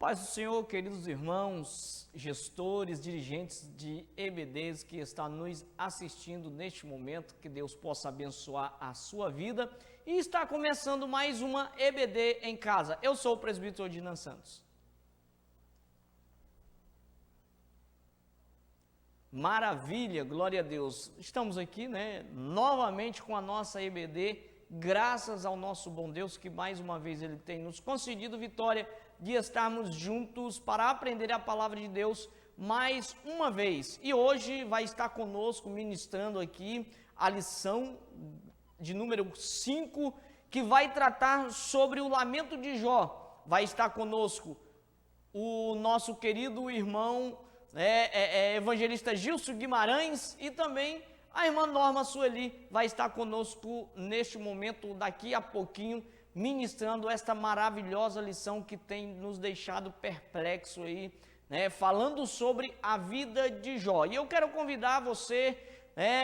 Paz do Senhor, queridos irmãos, gestores, dirigentes de EBDs que estão nos assistindo neste momento, que Deus possa abençoar a sua vida. E está começando mais uma EBD em casa. Eu sou o presbítero Odinan Santos. Maravilha, glória a Deus. Estamos aqui, novamente com a nossa EBD, graças ao nosso bom Deus, que mais uma vez Ele tem nos concedido vitória de estarmos juntos para aprender a palavra de Deus mais uma vez. E hoje vai estar conosco ministrando aqui a lição de número 5, que vai tratar sobre o lamento de Jó. Vai estar conosco o nosso querido irmão evangelista Gilson Guimarães e também a irmã Norma Sueli vai estar conosco neste momento, daqui a pouquinho, ministrando esta maravilhosa lição que tem nos deixado perplexo aí, falando sobre a vida de Jó. E eu quero convidar você,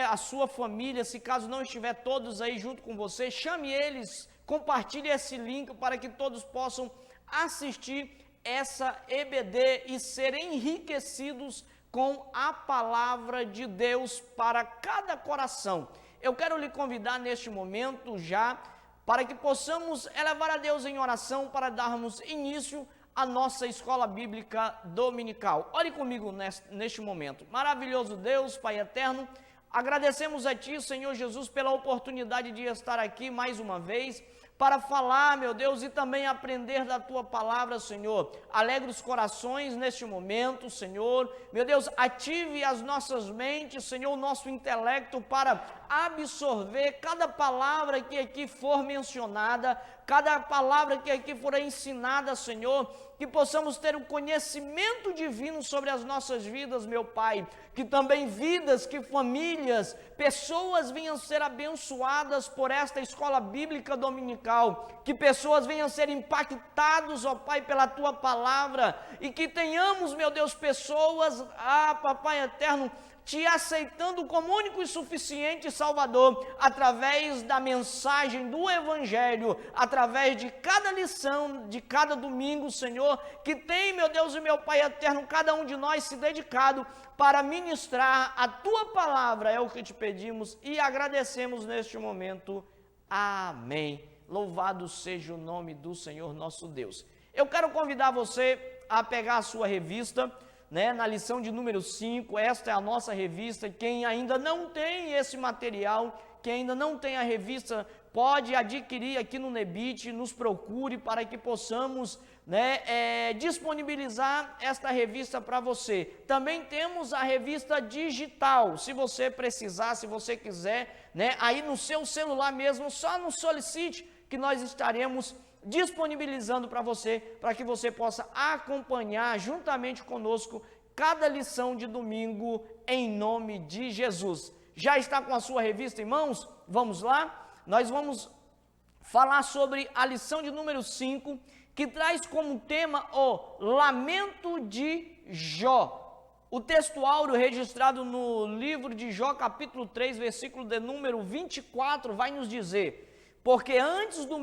a sua família, se caso não estiver todos aí junto com você, chame eles, compartilhe esse link para que todos possam assistir essa EBD e serem enriquecidos com a palavra de Deus para cada coração. Eu quero lhe convidar neste momento já, para que possamos elevar a Deus em oração para darmos início à nossa escola bíblica dominical. Ore comigo neste momento. Maravilhoso Deus, Pai eterno, agradecemos a Ti, Senhor Jesus, pela oportunidade de estar aqui mais uma vez, para falar, meu Deus, e também aprender da Tua palavra, Senhor. Alegre os corações neste momento, Senhor. Meu Deus, ative as nossas mentes, Senhor, o nosso intelecto para absorver cada palavra que aqui for mencionada, cada palavra que aqui for ensinada, Senhor, que possamos ter um conhecimento divino sobre as nossas vidas, meu Pai, que também vidas, que famílias, pessoas venham ser abençoadas por esta escola bíblica dominical, que pessoas venham ser impactados, ó Pai, pela Tua palavra, e que tenhamos, meu Deus, pessoas, Papai eterno, Te aceitando como único e suficiente Salvador, através da mensagem do Evangelho, através de cada lição, de cada domingo, Senhor, que tem, meu Deus e meu Pai eterno, cada um de nós se dedicado para ministrar a Tua palavra, é o que Te pedimos e agradecemos neste momento. Amém. Louvado seja o nome do Senhor nosso Deus. Eu quero convidar você a pegar a sua revista, na lição de número 5, esta é a nossa revista. Quem ainda não tem esse material, quem ainda não tem a revista, pode adquirir aqui no Nebit, nos procure para que possamos disponibilizar esta revista para você. Também temos a revista digital, se você precisar, se você quiser, aí no seu celular mesmo, só nos solicite que nós estaremos disponibilizando para você, para que você possa acompanhar juntamente conosco cada lição de domingo em nome de Jesus. Já está com a sua revista em mãos? Vamos lá? Nós vamos falar sobre a lição de número 5, que traz como tema o lamento de Jó. O texto áureo registrado no livro de Jó, capítulo 3, versículo de número 24, vai nos dizer: Porque antes do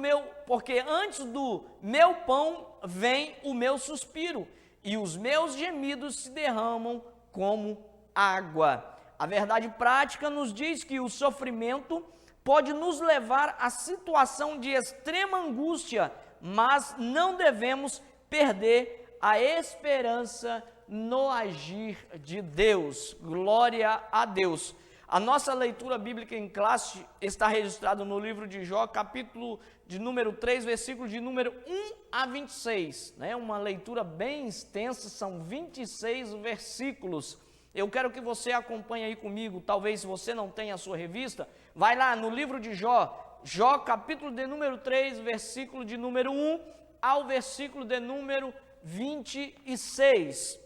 meu pão vem o meu suspiro, e os meus gemidos se derramam como água. A verdade prática nos diz que o sofrimento pode nos levar à situação de extrema angústia, mas não devemos perder a esperança no agir de Deus. Glória a Deus. A nossa leitura bíblica em classe está registrada no livro de Jó, capítulo de número 3, versículo de número 1 a 26. Uma leitura bem extensa, são 26 versículos. Eu quero que você acompanhe aí comigo, talvez se você não tenha a sua revista, vai lá no livro de Jó, Jó capítulo de número 3, versículo de número 1 ao versículo de número 26.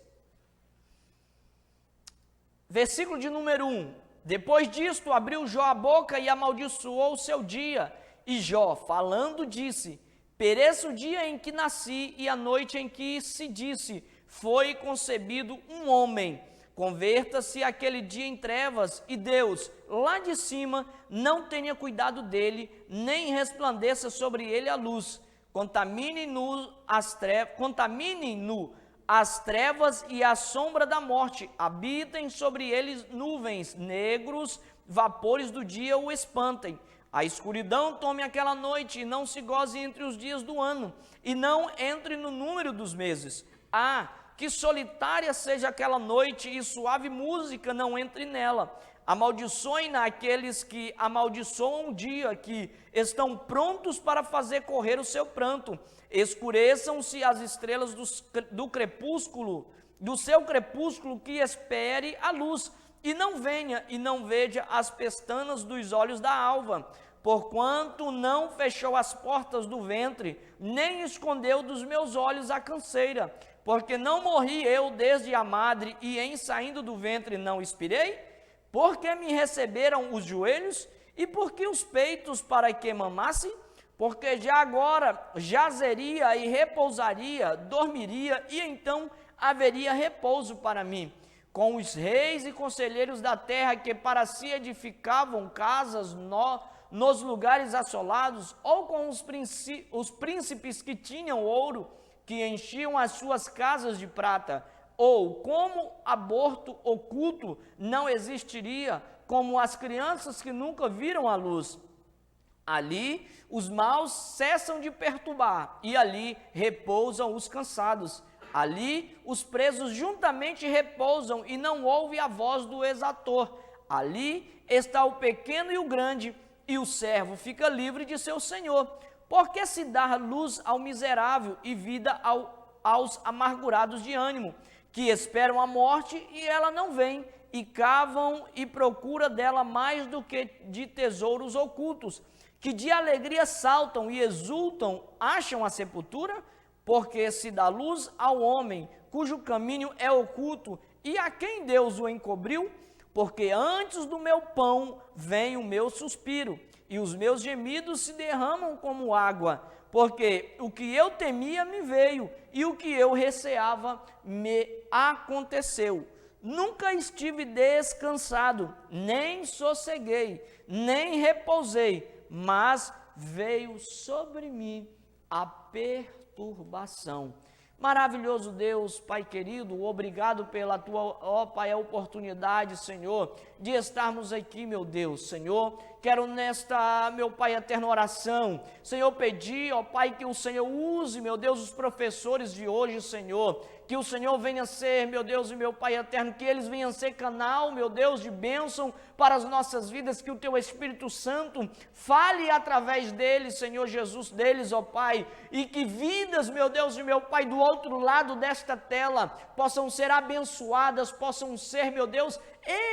Versículo de número 1. Depois disto, abriu Jó a boca e amaldiçoou o seu dia. E Jó, falando, disse: Pereça o dia em que nasci e a noite em que se disse: Foi concebido um homem. Converta-se aquele dia em trevas, e Deus, lá de cima, não tenha cuidado dele, nem resplandeça sobre ele a luz. contamine-no as trevas e a sombra da morte, habitem sobre eles nuvens negros, vapores do dia o espantem. A escuridão tome aquela noite, e não se goze entre os dias do ano, e não entre no número dos meses. Que solitária seja aquela noite, e suave música não entre nela. Amaldiçoem-na aqueles que amaldiçoam o dia, que estão prontos para fazer correr o seu pranto. Escureçam-se as estrelas do crepúsculo, do seu crepúsculo, que espere a luz, e não venha e não veja as pestanas dos olhos da alva, porquanto não fechou as portas do ventre, nem escondeu dos meus olhos a canseira, porque não morri eu desde a madre, e em saindo do ventre não expirei? Porque me receberam os joelhos, e porque os peitos para que mamassem? Porque já agora jazeria e repousaria, dormiria, e então haveria repouso para mim. Com os reis e conselheiros da terra que para si edificavam casas nos lugares assolados, ou com os príncipes que tinham ouro, que enchiam as suas casas de prata, ou como aborto oculto não existiria, como as crianças que nunca viram a luz. Ali os maus cessam de perturbar, e ali repousam os cansados. Ali os presos juntamente repousam, e não ouve a voz do exator. Ali está o pequeno e o grande, e o servo fica livre de seu senhor. Porque se dá luz ao miserável e vida aos amargurados de ânimo, que esperam a morte e ela não vem, e cavam e procura dela mais do que de tesouros ocultos, que de alegria saltam e exultam, acham a sepultura? Porque se dá luz ao homem, cujo caminho é oculto, e a quem Deus o encobriu? Porque antes do meu pão vem o meu suspiro, e os meus gemidos se derramam como água, porque o que eu temia me veio, e o que eu receava me aconteceu. Nunca estive descansado, nem sosseguei, nem repousei, mas veio sobre mim a perturbação. Maravilhoso Deus, Pai querido, obrigado pela tua, Pai, a oportunidade, Senhor, de estarmos aqui, meu Deus, Senhor. Quero nesta, meu Pai, eterna oração, Senhor, pedir, Pai, que o Senhor use, meu Deus, os professores de hoje, Senhor, que o Senhor venha ser, meu Deus e meu Pai eterno, que eles venham ser canal, meu Deus, de bênção para as nossas vidas, que o Teu Espírito Santo fale através deles, Senhor Jesus, deles, Pai, e que vidas, meu Deus e meu Pai, do outro lado desta tela, possam ser abençoadas, possam ser, meu Deus,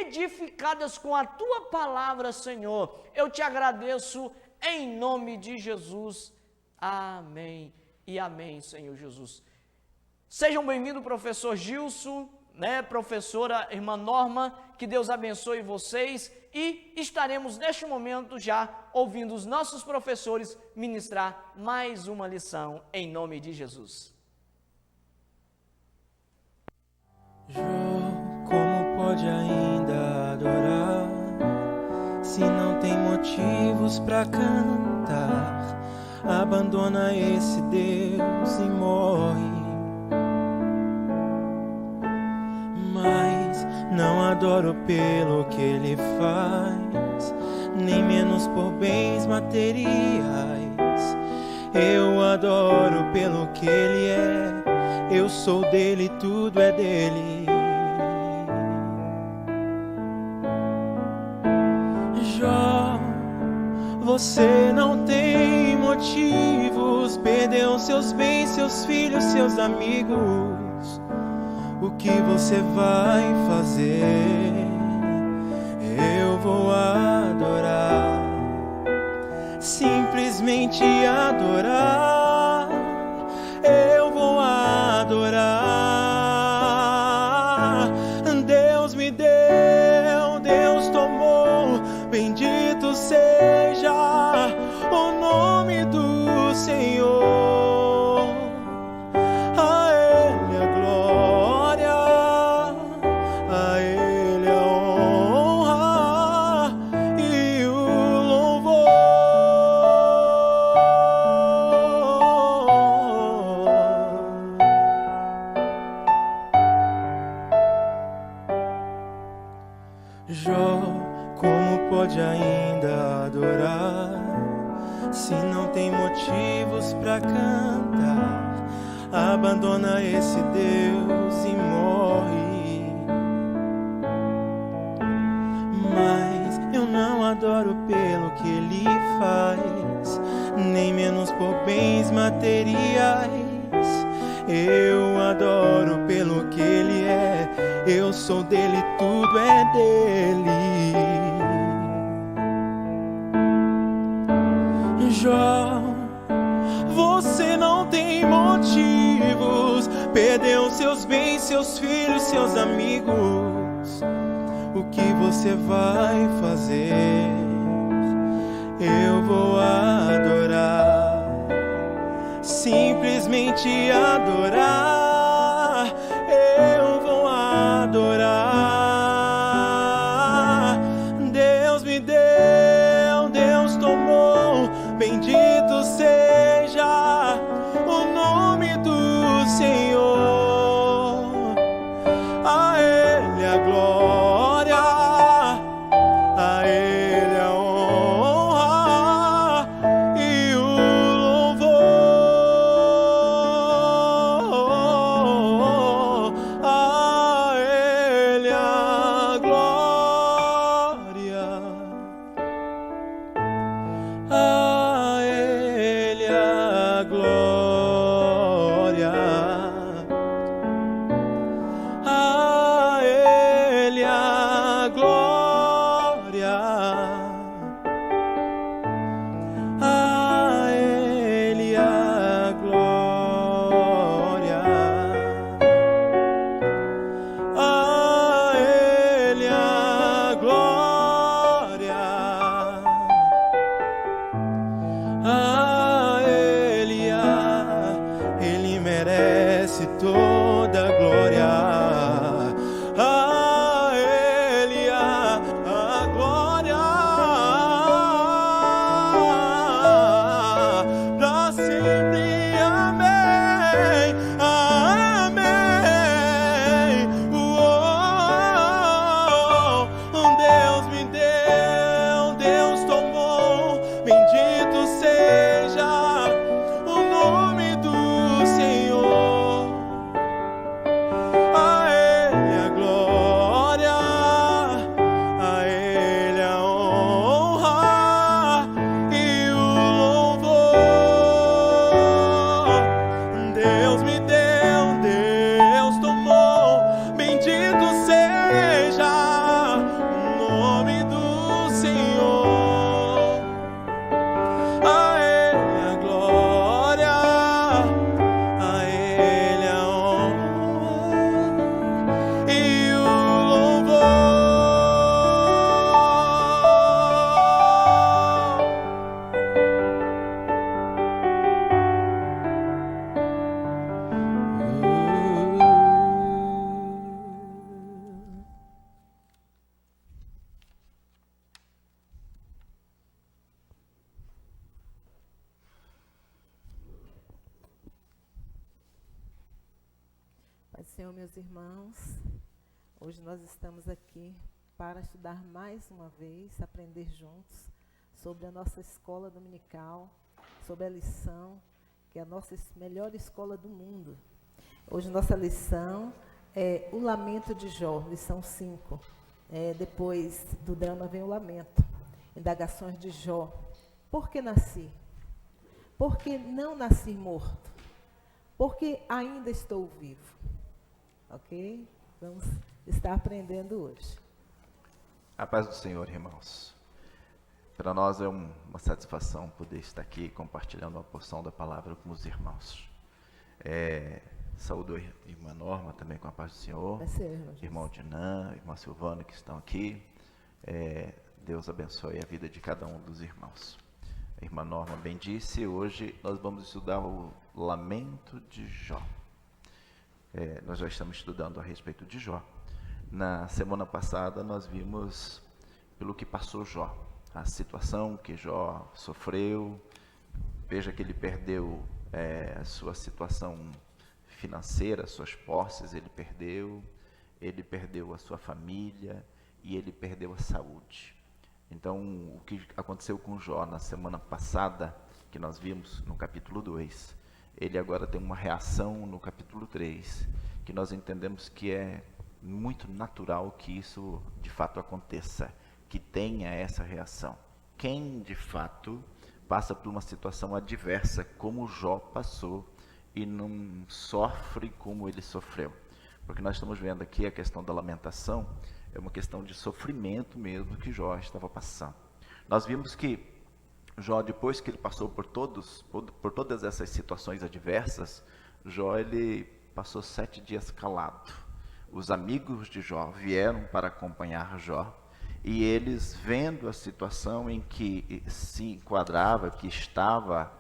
edificadas com a Tua palavra, Senhor. Eu Te agradeço em nome de Jesus. Amém e amém, Senhor Jesus. Sejam bem-vindos, professor Gilson, professora irmã Norma, que Deus abençoe vocês, e estaremos neste momento já ouvindo os nossos professores ministrar mais uma lição em nome de Jesus. Jó, como pode ainda adorar, se não tem motivos para cantar? Abandona esse Deus e morre. Mas não adoro pelo que Ele faz, nem menos por bens materiais. Eu adoro pelo que Ele é, eu sou dele, tudo é dele. Jó, você não tem motivos, perdeu seus bens, seus filhos, seus amigos. O que você vai fazer? Eu vou adorar, simplesmente adorar. Eu vou adorar. Deus me deu, Deus tomou, bendito seja o nome do Senhor. motivos pra cantar, abandona esse Deus e morre. Mas eu não adoro pelo que ele faz, nem menos por bens materiais. Eu adoro pelo que ele é, eu sou dele, tudo é dele. Jó, você não tem motivos, perdeu seus bens, seus filhos, seus amigos. O que você vai fazer? Eu vou adorar, simplesmente adorar. Eu vou adorar. Deus me deu, Deus tomou, bendito seja o nome do Senhor. A Ele a glória, a Ele a honra e o louvor. A Ele a glória, a Ele a glória, a Ele a glória, a Ele a glória, a Ele a glória, a Ele merece toda a glória. A Ele a glória, pra sempre. Amém, amém. Uou, Deus me deu, Deus tomou, bendito seja o nome do Senhor. A Ele a glória, a Ele a honra e o louvor. Deus me deu, Deus tomou, bendito seja o nome do Senhor. A Ele a glória, a Ele a honra e o louvor. Pai do Senhor, meus irmãos, hoje nós estamos aqui para estudar mais uma vez, aprender juntos sobre a nossa escola dominical, sobre a lição, que é a nossa melhor escola do mundo. Hoje nossa lição é o lamento de Jó, lição 5. Depois do drama vem o lamento, indagações de Jó. Por que nasci? Por que não nasci morto? Porque ainda estou vivo. Ok? Vamos estar aprendendo hoje. A paz do Senhor, irmãos. Para nós é uma satisfação poder estar aqui compartilhando uma porção da palavra com os irmãos. Saúdo a irmã Norma também com a paz do Senhor. Vai ser, Irmão Dinan, irmã Silvana que estão aqui. Deus abençoe a vida de cada um dos irmãos. A irmã Norma bem disse, hoje nós vamos estudar o lamento de Jó. Nós já estamos estudando a respeito de Jó. Na semana passada nós vimos pelo que passou Jó, a situação que Jó sofreu. Veja que ele perdeu a sua situação financeira, suas posses, ele perdeu a sua família e ele perdeu a saúde. Então, o que aconteceu com Jó na semana passada que nós vimos no capítulo 2, ele agora tem uma reação no capítulo 3, que nós entendemos que é muito natural que isso de fato aconteça, que tenha essa reação. Quem de fato passa por uma situação adversa como Jó passou e não sofre como ele sofreu? Porque nós estamos vendo aqui a questão da lamentação, é uma questão de sofrimento mesmo que Jó estava passando. Nós vimos que Jó, depois que ele passou por todas essas situações adversas, Jó ele passou 7 dias calado. Os amigos de Jó vieram para acompanhar Jó, e eles, vendo a situação em que se enquadrava, que estava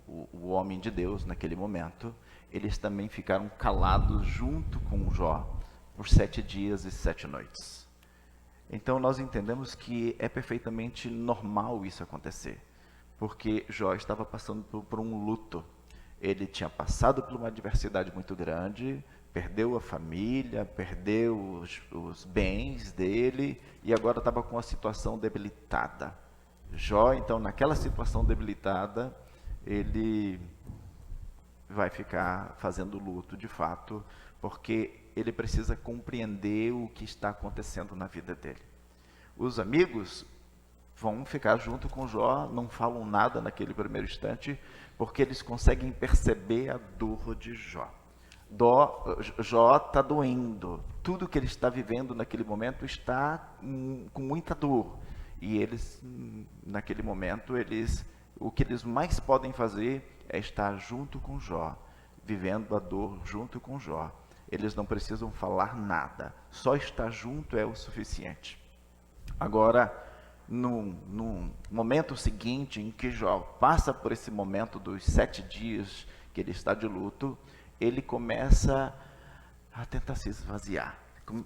o homem de Deus naquele momento, eles também ficaram calados junto com Jó por 7 dias e 7 noites. Então nós entendemos que é perfeitamente normal isso acontecer, porque Jó estava passando por um luto. Ele tinha passado por uma adversidade muito grande, perdeu a família, perdeu os bens dele, e agora estava com a situação debilitada. Jó, então, naquela situação debilitada, ele vai ficar fazendo luto de fato, porque ele precisa compreender o que está acontecendo na vida dele. Os amigos vão ficar junto com Jó, não falam nada naquele primeiro instante, porque eles conseguem perceber a dor de Jó. Jó está doendo, tudo que ele está vivendo naquele momento está com muita dor. E eles, naquele momento, o que eles mais podem fazer é estar junto com Jó, vivendo a dor junto com Jó. Eles não precisam falar nada, só estar junto é o suficiente. Agora, no momento seguinte em que Jó passa por esse momento dos 7 dias que ele está de luto, ele começa a tentar se esvaziar,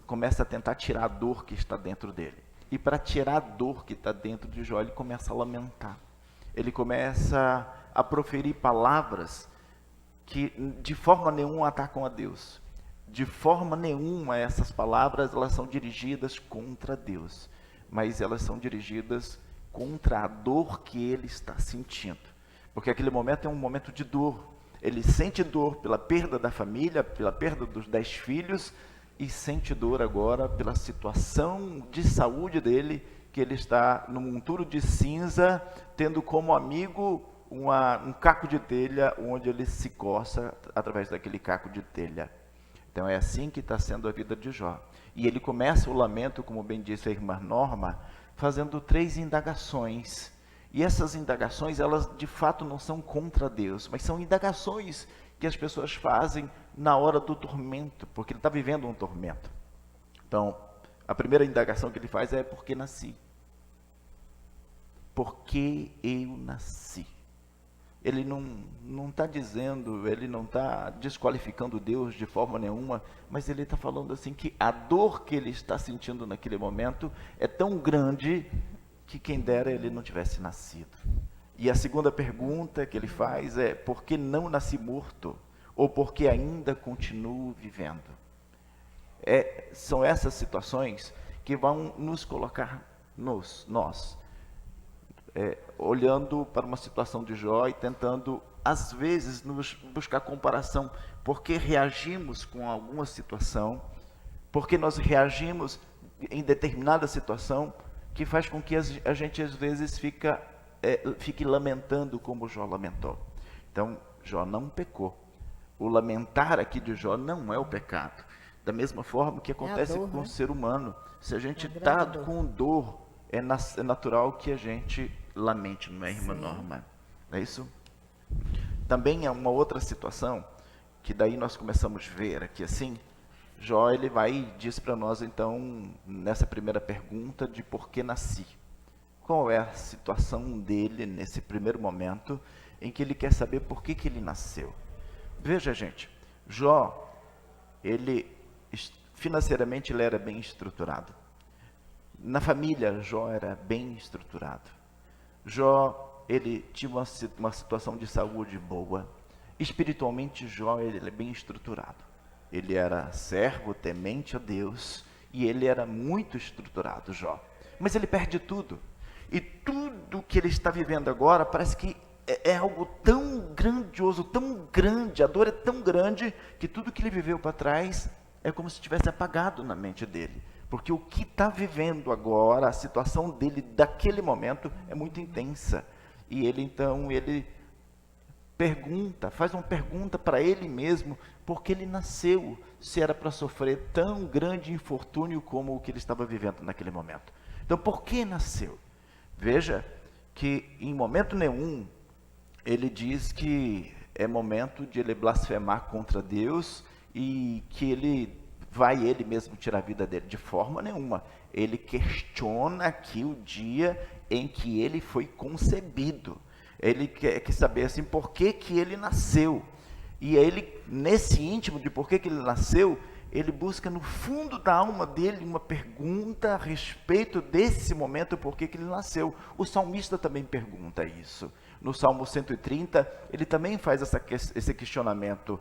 começa a tentar tirar a dor que está dentro dele. E para tirar a dor que está dentro de Jó, ele começa a lamentar. Ele começa a proferir palavras que de forma nenhuma atacam a Deus. De forma nenhuma essas palavras elas são dirigidas contra Deus, mas elas são dirigidas contra a dor que ele está sentindo. Porque aquele momento é um momento de dor. Ele sente dor pela perda da família, pela perda dos 10 filhos, e sente dor agora pela situação de saúde dele, que ele está num monturo de cinza, tendo como amigo um caco de telha, onde ele se coça através daquele caco de telha. Então é assim que está sendo a vida de Jó. E ele começa o lamento, como bem disse a irmã Norma, fazendo 3 indagações. E essas indagações, elas de fato não são contra Deus, mas são indagações que as pessoas fazem na hora do tormento, porque ele está vivendo um tormento. Então, a primeira indagação que ele faz é: por que nasci? Por que eu nasci? Ele não está dizendo, ele não está desqualificando Deus de forma nenhuma, mas ele está falando assim que a dor que ele está sentindo naquele momento é tão grande que quem dera ele não tivesse nascido. E a segunda pergunta que ele faz é: por que não nasci morto? Ou por que ainda continuo vivendo? São essas situações que vão nos colocar, nós, olhando para uma situação de Jó e tentando, às vezes, nos buscar comparação. Por que reagimos com alguma situação? Por que nós reagimos em determinada situação que faz com que a gente, às vezes, fique lamentando como Jó lamentou. Então, Jó não pecou. O lamentar aqui de Jó não é o pecado. Da mesma forma que acontece com o ser humano. Se a gente está com dor, é natural que a gente lamente, não é, irmã Norma? Não é isso? Também é uma outra situação, que daí nós começamos a ver aqui assim. Jó, ele vai e diz para nós, então, nessa primeira pergunta, de por que nasci. Qual é a situação dele nesse primeiro momento, em que ele quer saber por que ele nasceu. Veja, gente, Jó, financeiramente ele era bem estruturado. Na família, Jó era bem estruturado. Jó, ele tinha uma situação de saúde boa. Espiritualmente, Jó, ele é bem estruturado. Ele era servo, temente a Deus, e ele era muito estruturado, Jó. Mas ele perde tudo. E tudo que ele está vivendo agora parece que é algo tão grandioso, tão grande, a dor é tão grande, que tudo que ele viveu para trás é como se tivesse apagado na mente dele. Porque o que está vivendo agora, a situação dele daquele momento é muito intensa. E ele então, faz uma pergunta para ele mesmo, porque ele nasceu, se era para sofrer tão grande infortúnio como o que ele estava vivendo naquele momento. Então, por que nasceu? Veja que em momento nenhum ele diz que é momento de ele blasfemar contra Deus e que ele mesmo tirar a vida dele. De forma nenhuma. Ele questiona aqui o dia em que ele foi concebido. Ele quer saber assim, por que ele nasceu. E ele, nesse íntimo de por que ele nasceu, ele busca no fundo da alma dele uma pergunta a respeito desse momento, por que ele nasceu. O salmista também pergunta isso. No Salmo 130, ele também faz esse questionamento.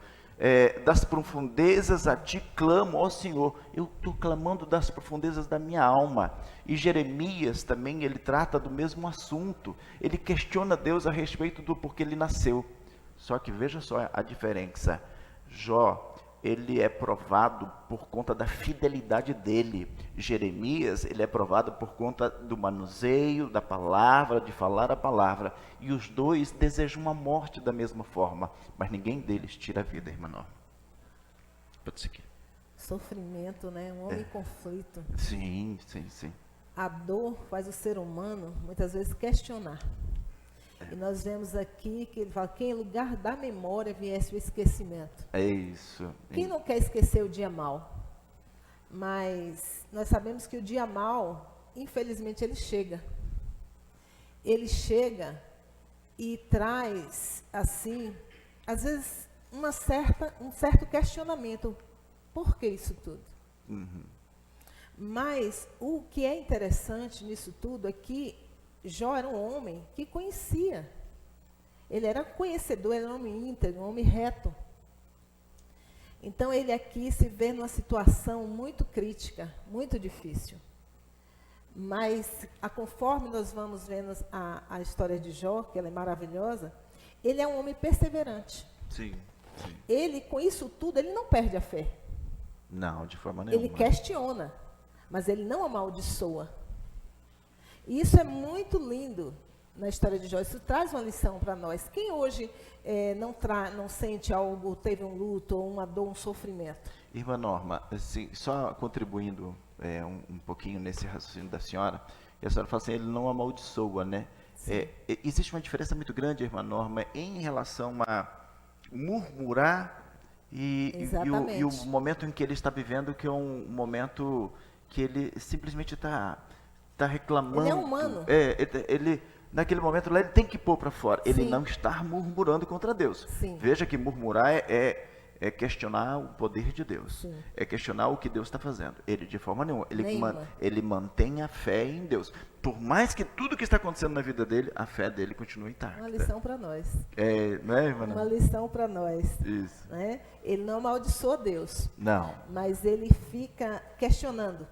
Das profundezas a ti clamo, ó Senhor. Eu estou clamando das profundezas da minha alma. E Jeremias também, ele trata do mesmo assunto. Ele questiona Deus a respeito do porquê ele nasceu. Só que veja só a diferença. Jó, ele é provado por conta da fidelidade dele. Jeremias, ele é provado por conta do manuseio da palavra, de falar a palavra. E os dois desejam a morte da mesma forma, mas ninguém deles tira a vida, irmã Norma. Pode seguir. Sofrimento, né? Um homem em conflito. Sim. A dor faz o ser humano, muitas vezes, questionar. E nós vemos aqui que ele fala que em lugar da memória viesse o esquecimento. É isso. Quem não quer esquecer o dia mau? Mas nós sabemos que o dia mau, infelizmente, ele chega. Ele chega e traz, assim, às vezes, um certo questionamento. Por que isso tudo? Uhum. Mas o que é interessante nisso tudo é que Jó era um homem que conhecia. Ele era conhecedor, era um homem íntegro, um homem reto. Então, ele aqui se vê numa situação muito crítica, muito difícil. Mas, conforme nós vamos vendo a história de Jó, que ela é maravilhosa, ele é um homem perseverante. Sim. Ele, com isso tudo, ele não perde a fé. Não, de forma nenhuma. Ele questiona, mas ele não amaldiçoa. E isso é muito lindo na história de Jó. Isso traz uma lição para nós. Quem hoje não sente algo, teve um luto, ou uma dor, um sofrimento? Irmã Norma, assim, só contribuindo um pouquinho nesse raciocínio da senhora, a senhora fala assim, ele não amaldiçoa, né? Existe uma diferença muito grande, irmã Norma, em relação a murmurar e o momento em que ele está vivendo, que é um momento que ele simplesmente está reclamando. Ele é humano. Ele, naquele momento lá, ele tem que pôr para fora. Ele Sim. não está murmurando contra Deus. Sim. Veja que murmurar é questionar o poder de Deus. Sim. É questionar o que Deus está fazendo. Ele, de forma nenhuma, Nenhuma. ele mantém a fé em Deus. Por mais que tudo que está acontecendo na vida dele, a fé dele continua intacta. Uma lição para nós. Não é, irmã? Uma lição para nós. Isso. Né? Ele não amaldiçoa Deus, Não. mas ele fica questionando.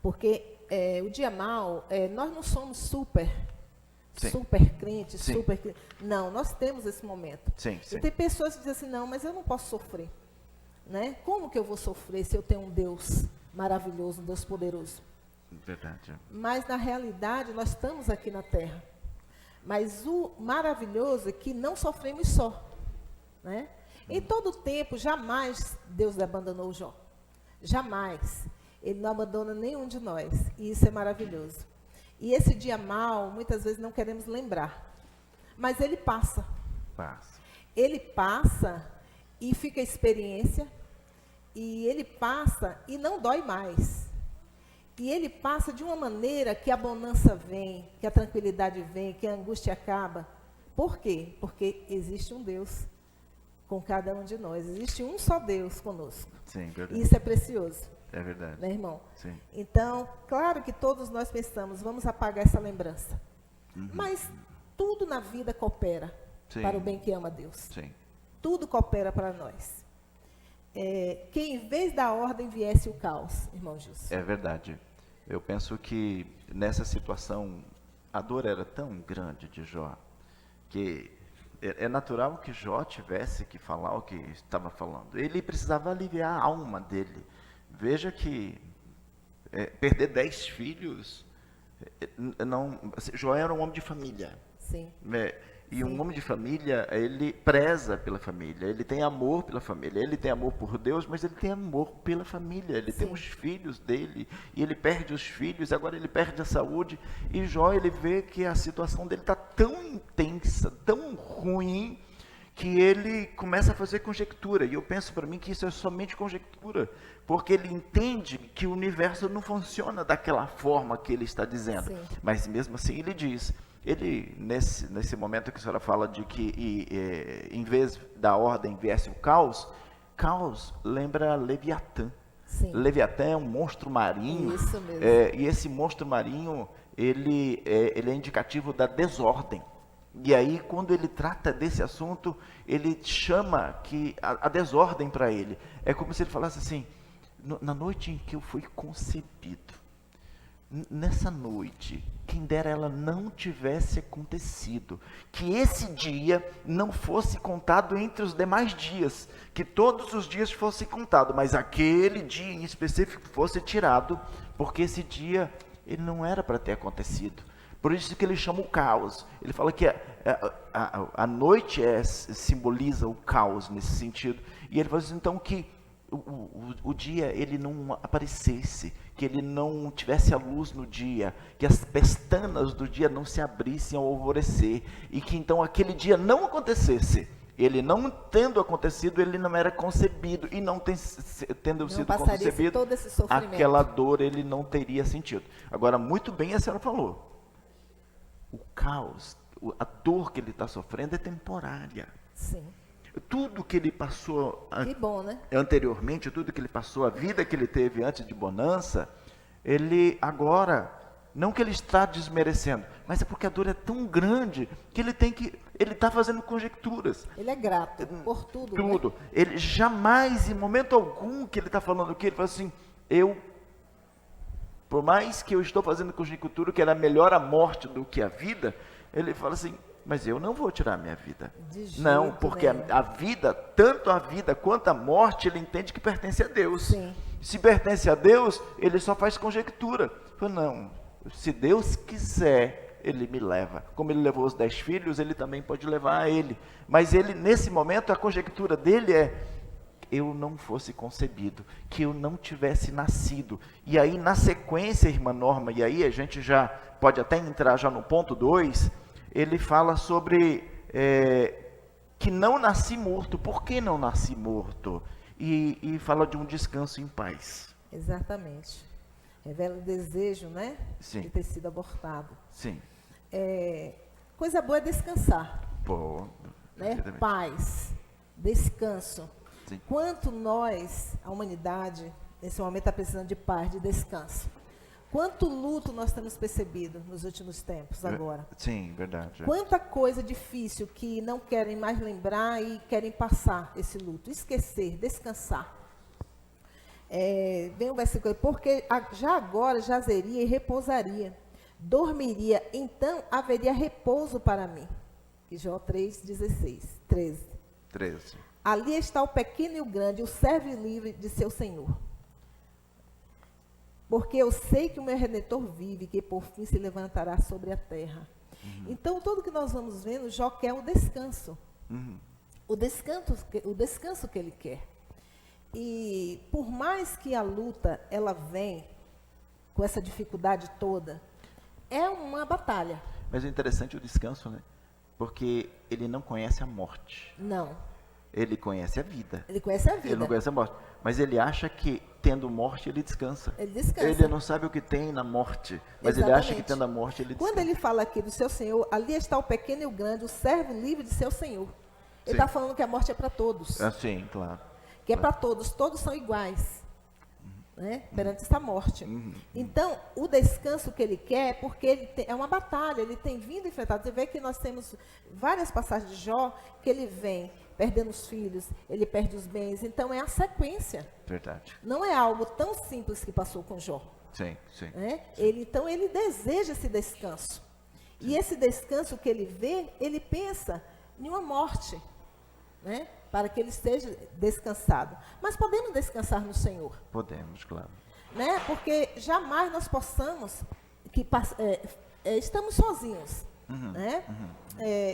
Porque o dia mau, nós não somos super crentes, Sim. super crentes. Não, nós temos esse momento. Sim. E tem pessoas que dizem assim, não, mas eu não posso sofrer. Né? Como que eu vou sofrer se eu tenho um Deus maravilhoso, um Deus poderoso? Verdade. Mas, na realidade, nós estamos aqui na Terra. Mas o maravilhoso é que não sofremos só. Né? Em todo tempo, jamais Deus abandonou Jó. Jamais. Ele não abandona nenhum de nós. E isso é maravilhoso. E esse dia mau, muitas vezes não queremos lembrar. Mas ele passa. Ele passa e fica a experiência. E ele passa e não dói mais. E ele passa de uma maneira que a bonança vem, que a tranquilidade vem, que a angústia acaba. Por quê? Porque existe um Deus com cada um de nós. Existe um só Deus conosco. Sim, verdade. Isso é precioso. É verdade. Né, irmão? Sim. Então, claro que todos nós pensamos, vamos apagar essa lembrança. Uhum. Mas tudo na vida coopera para o bem que ama Deus. Sim. Tudo coopera para nós. Que em vez da ordem viesse o caos, irmão Gilson. É verdade. Eu penso que nessa situação a dor era tão grande de Jó, que é natural que Jó tivesse que falar o que estava falando. Ele precisava aliviar a alma dele. Veja que perder 10 filhos, Jó era um homem de família. Sim. E um homem de família, ele preza pela família, ele tem amor pela família, ele tem amor por Deus, mas ele tem amor pela família, ele tem os filhos dele, e ele perde os filhos, agora ele perde a saúde, e Jó, ele vê que a situação dele está tão intensa, tão ruim, que ele começa a fazer conjectura, e eu penso para mim que isso é somente conjectura, porque ele entende que o universo não funciona daquela forma que ele está dizendo, mas mesmo assim ele diz... Ele, nesse momento que a senhora fala de que em vez da ordem viesse o caos lembra Leviatã. Sim. Leviatã é um monstro marinho. Isso mesmo. E esse monstro marinho, ele é indicativo da desordem. E aí, quando ele trata desse assunto, ele chama a desordem para ele. É como se ele falasse assim, na noite em que eu fui concebido, nessa noite, quem dera ela não tivesse acontecido, que esse dia não fosse contado entre os demais dias, que todos os dias fossem contados, mas aquele dia em específico fosse tirado, porque esse dia ele não era para ter acontecido. Por isso que ele chama o caos. Ele fala que a noite simboliza o caos nesse sentido, e ele fala assim, então que o dia ele não aparecesse, que ele não tivesse a luz no dia, que as pestanas do dia não se abrissem ao alvorecer, e que então aquele dia não acontecesse. Ele não tendo acontecido, ele não era concebido, e não tendo sido concebido, todo esse sofrimento. Aquela dor ele não teria sentido. Agora, muito bem a senhora falou, o caos, a dor que ele está sofrendo é temporária. Sim. Tudo que ele passou anteriormente, tudo que ele passou, a vida que ele teve antes de bonança, ele agora, não que ele está desmerecendo, mas é porque a dor é tão grande que ele está fazendo conjecturas. Ele é grato por tudo. Tudo. Né? Ele jamais, em momento algum que ele está falando aqui, ele fala assim, por mais que eu estou fazendo conjectura que era melhor a morte do que a vida, ele fala assim, mas eu não vou tirar a minha vida. Não, porque a vida, tanto a vida quanto a morte, ele entende que pertence a Deus. Sim. Se pertence a Deus, ele só faz conjectura. Fala, não, se Deus quiser, ele me leva. Como ele levou os 10 filhos, ele também pode levar a ele. Mas ele, nesse momento, a conjectura dele eu não fosse concebido, que eu não tivesse nascido. E aí, na sequência, irmã Norma, e aí a gente já pode até entrar já no ponto 2, ele fala sobre que não nasci morto. Por que não nasci morto? E fala de um descanso em paz. Exatamente. Revela o desejo, né? Sim. De ter sido abortado. Sim. Coisa boa é descansar. Pô, né? Paz, descanso. Sim. Quanto nós, a humanidade, nesse momento está precisando de paz, de descanso. Quanto luto nós temos percebido nos últimos tempos agora. Sim, verdade. Quanta coisa difícil que não querem mais lembrar e querem passar esse luto. Esquecer, descansar. Vem o versículo, porque já agora jazeria e repousaria. Dormiria, então haveria repouso para mim. Jó 3:13. Ali está o pequeno e o grande, o servo livre de seu Senhor. Porque eu sei que o meu Redentor vive, que por fim se levantará sobre a terra. Uhum. Então, tudo que nós vamos vendo, Jó quer o descanso. Uhum. O descanso que ele quer. E por mais que a luta, ela vem com essa dificuldade toda, é uma batalha. Mas é interessante o descanso, né? Porque ele não conhece a morte. Não. Ele conhece a vida. Ele conhece a vida. Ele não conhece a morte. Mas ele acha que, tendo morte, ele descansa. Ele descansa. Ele não sabe o que tem na morte. Mas ele acha que, tendo a morte, ele descansa. Quando ele fala aqui do seu Senhor, ali está o pequeno e o grande, o servo livre de seu Senhor. Ele está falando que a morte é para todos. Sim, claro. Que é para todos. Todos são iguais. Né? Perante essa morte. Então, o descanso que ele quer, porque ele é uma batalha, ele tem vindo enfrentado. Você vê que nós temos várias passagens de Jó, que ele vem perdendo os filhos, ele perde os bens. Então, é a sequência. Verdade. Não é algo tão simples que passou com Jó. Sim, sim. Né? Então, ele deseja esse descanso. E esse descanso que ele vê, ele pensa em uma morte, né? Para que ele esteja descansado. Mas podemos descansar no Senhor. Podemos, claro. Né? Porque jamais nós possamos, estamos sozinhos. Né?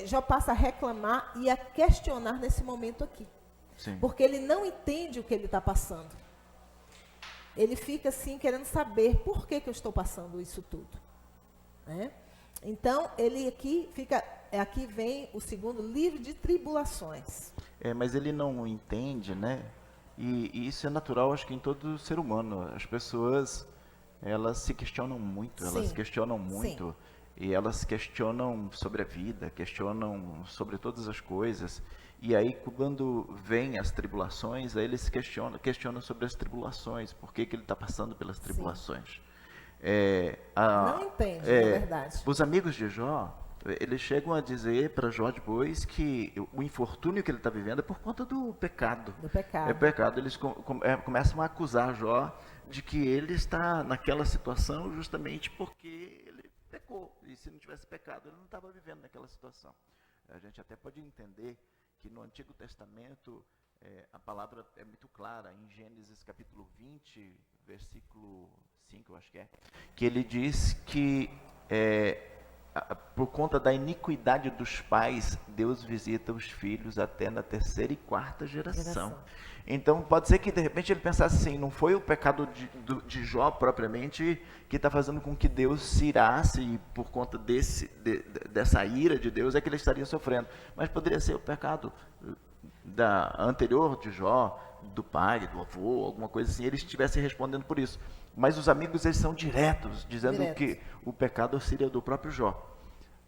Jó passa a reclamar e a questionar nesse momento aqui. Sim. Porque ele não entende o que ele está passando. Ele fica assim, querendo saber por que eu estou passando isso tudo. Né? Então, ele aqui vem o segundo livro de tribulações. Mas ele não entende, né? E isso é natural, acho que em todo ser humano. As pessoas, elas se questionam muito, Sim. E elas questionam sobre a vida, questionam sobre todas as coisas. E aí, quando vem as tribulações, aí eles questionam sobre as tribulações, por que ele está passando pelas tribulações. Não entende, na verdade. Os amigos de Jó, eles chegam a dizer para Jó depois que o infortúnio que ele está vivendo é por conta do pecado. Do pecado. É pecado. Eles começam a acusar Jó de que ele está naquela situação justamente porque ele pecou. E se não tivesse pecado, ele não estava vivendo naquela situação. A gente até pode entender que no Antigo Testamento a palavra é muito clara, em Gênesis capítulo 20, versículo 5, eu acho que ele diz que por conta da iniquidade dos pais, Deus visita os filhos até na 3ª e 4ª geração. Então pode ser que de repente ele pensasse assim, não foi o pecado de Jó propriamente que está fazendo com que Deus se irasse, e por conta dessa ira de Deus é que ele estaria sofrendo, mas poderia ser o pecado anterior de Jó, do pai, do avô, alguma coisa assim, ele estivesse respondendo por isso. Mas os amigos, eles são diretos, dizendo que o pecado seria do próprio Jó.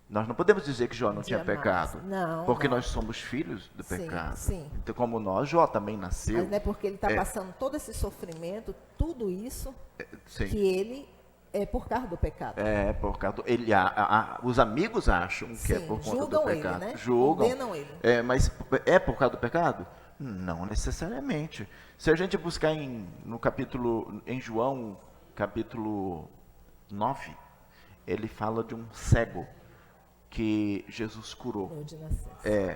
Nós não podemos dizer que Jó não tinha pecado, porque nós somos filhos do pecado. Sim. Então, como nós, Jó também nasceu. Mas não é porque ele está passando todo esse sofrimento, tudo isso, sim, que ele é por causa do pecado. Por causa os amigos acham que é por conta do pecado. Ele, né? Julgam. Condenam ele. Mas é por causa do pecado? Não necessariamente. Se a gente buscar em João, capítulo 9, ele fala de um cego que Jesus curou.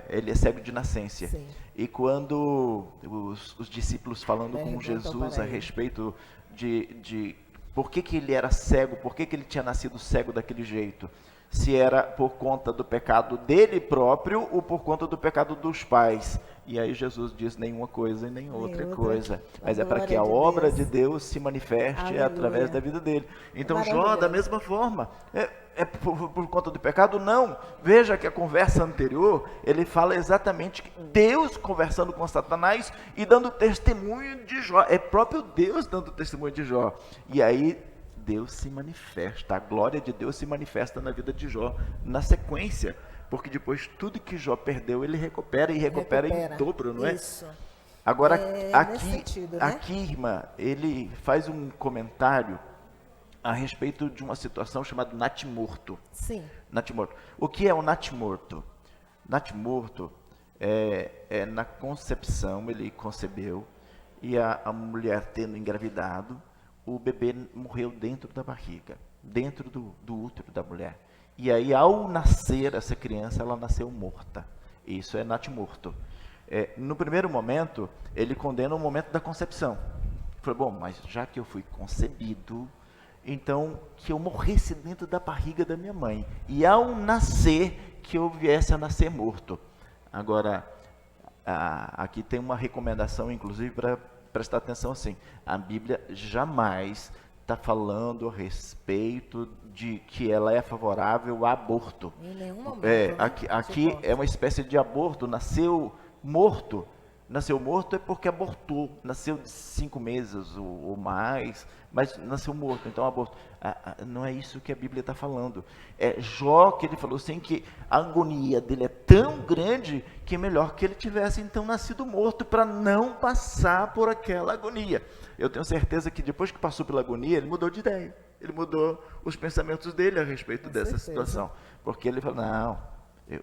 Ele é cego de nascença. Sim. E quando os discípulos falando com Jesus a respeito de por que ele era cego, por que ele tinha nascido cego daquele jeito, se era por conta do pecado dele próprio ou por conta do pecado dos pais. E aí Jesus diz nenhuma coisa e nem outra coisa. Mas é para que a obra de Deus se manifeste através da vida dele. Então Jó, da mesma forma, é por conta do pecado? Não. Veja que a conversa anterior, ele fala exatamente que Deus conversando com Satanás e dando testemunho de Jó. É próprio Deus dando testemunho de Jó. E aí Deus se manifesta, a glória de Deus se manifesta na vida de Jó na sequência, porque depois tudo que Jó perdeu, ele recupera em dobro, não é? Isso. Agora, nesse sentido, né? aqui, irmã, ele faz um comentário a respeito de uma situação chamada natimorto. Sim. Natimorto. O que é o natimorto? Natimorto na concepção, ele concebeu, e a mulher tendo engravidado, o bebê morreu dentro da barriga, dentro do útero da mulher. E aí, ao nascer essa criança, ela nasceu morta. Isso é natimorto. No primeiro momento, ele condena o momento da concepção. Falou, bom, mas já que eu fui concebido, então que eu morresse dentro da barriga da minha mãe. E ao nascer, que eu viesse a nascer morto. Agora, aqui tem uma recomendação, inclusive, para prestar atenção assim, a Bíblia jamais está falando a respeito de que ela é favorável ao aborto. Em nenhum momento. Aqui é uma espécie de aborto, nasceu morto é porque abortou, nasceu de 5 meses ou mais, mas nasceu morto, então aborto. Não é isso que a Bíblia está falando. É Jó que ele falou assim, que a agonia dele é tão grande que é melhor que ele tivesse então nascido morto para não passar por aquela agonia. Eu tenho certeza que depois que passou pela agonia, ele mudou de ideia, ele mudou os pensamentos dele a respeito dessa situação, porque ele falou, não,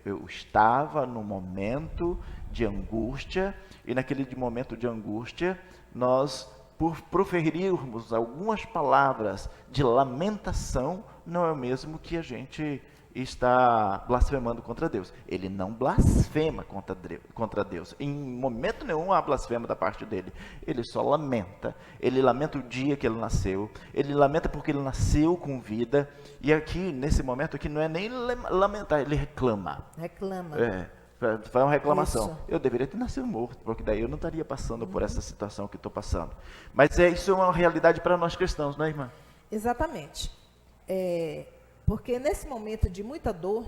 eu estava no momento de angústia, e naquele momento de angústia, nós, por proferirmos algumas palavras de lamentação, não é o mesmo que a gente está blasfemando contra Deus. Ele não blasfema contra Deus. Em momento nenhum há blasfema da parte dele. Ele só lamenta. Ele lamenta o dia que ele nasceu. Ele lamenta porque ele nasceu com vida. E aqui, nesse momento aqui, não é nem lamentar, ele reclama. Reclama. Faz uma reclamação. Isso. Eu deveria ter nascido morto, porque daí eu não estaria passando por essa situação que estou passando. Mas isso é uma realidade para nós cristãos, não é, irmã? Exatamente. Porque nesse momento de muita dor,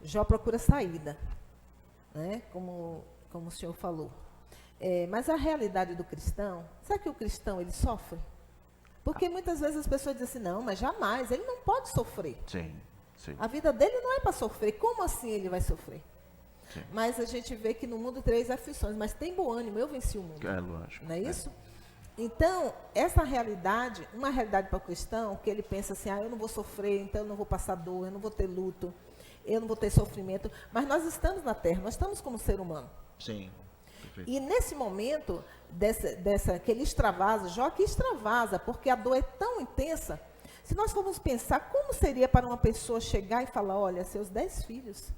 Jó procura saída, né? Como o senhor falou. Mas a realidade do cristão, sabe que o cristão ele sofre? Porque muitas vezes as pessoas dizem assim, não, mas jamais, ele não pode sofrer. Sim, sim. A vida dele não é para sofrer, como assim ele vai sofrer? Sim. Mas a gente vê que no mundo 3 aflições, mas tem bom ânimo, eu venci o mundo. É lógico. Não é isso? Então, essa realidade, uma realidade para o cristão, que ele pensa assim, eu não vou sofrer, então eu não vou passar dor, eu não vou ter luto, eu não vou ter sofrimento, mas nós estamos na Terra, nós estamos como ser humano. Sim. Perfeito. E nesse momento, que ele extravasa, Jó que extravasa, porque a dor é tão intensa, se nós formos pensar, como seria para uma pessoa chegar e falar, olha, seus 10 filhos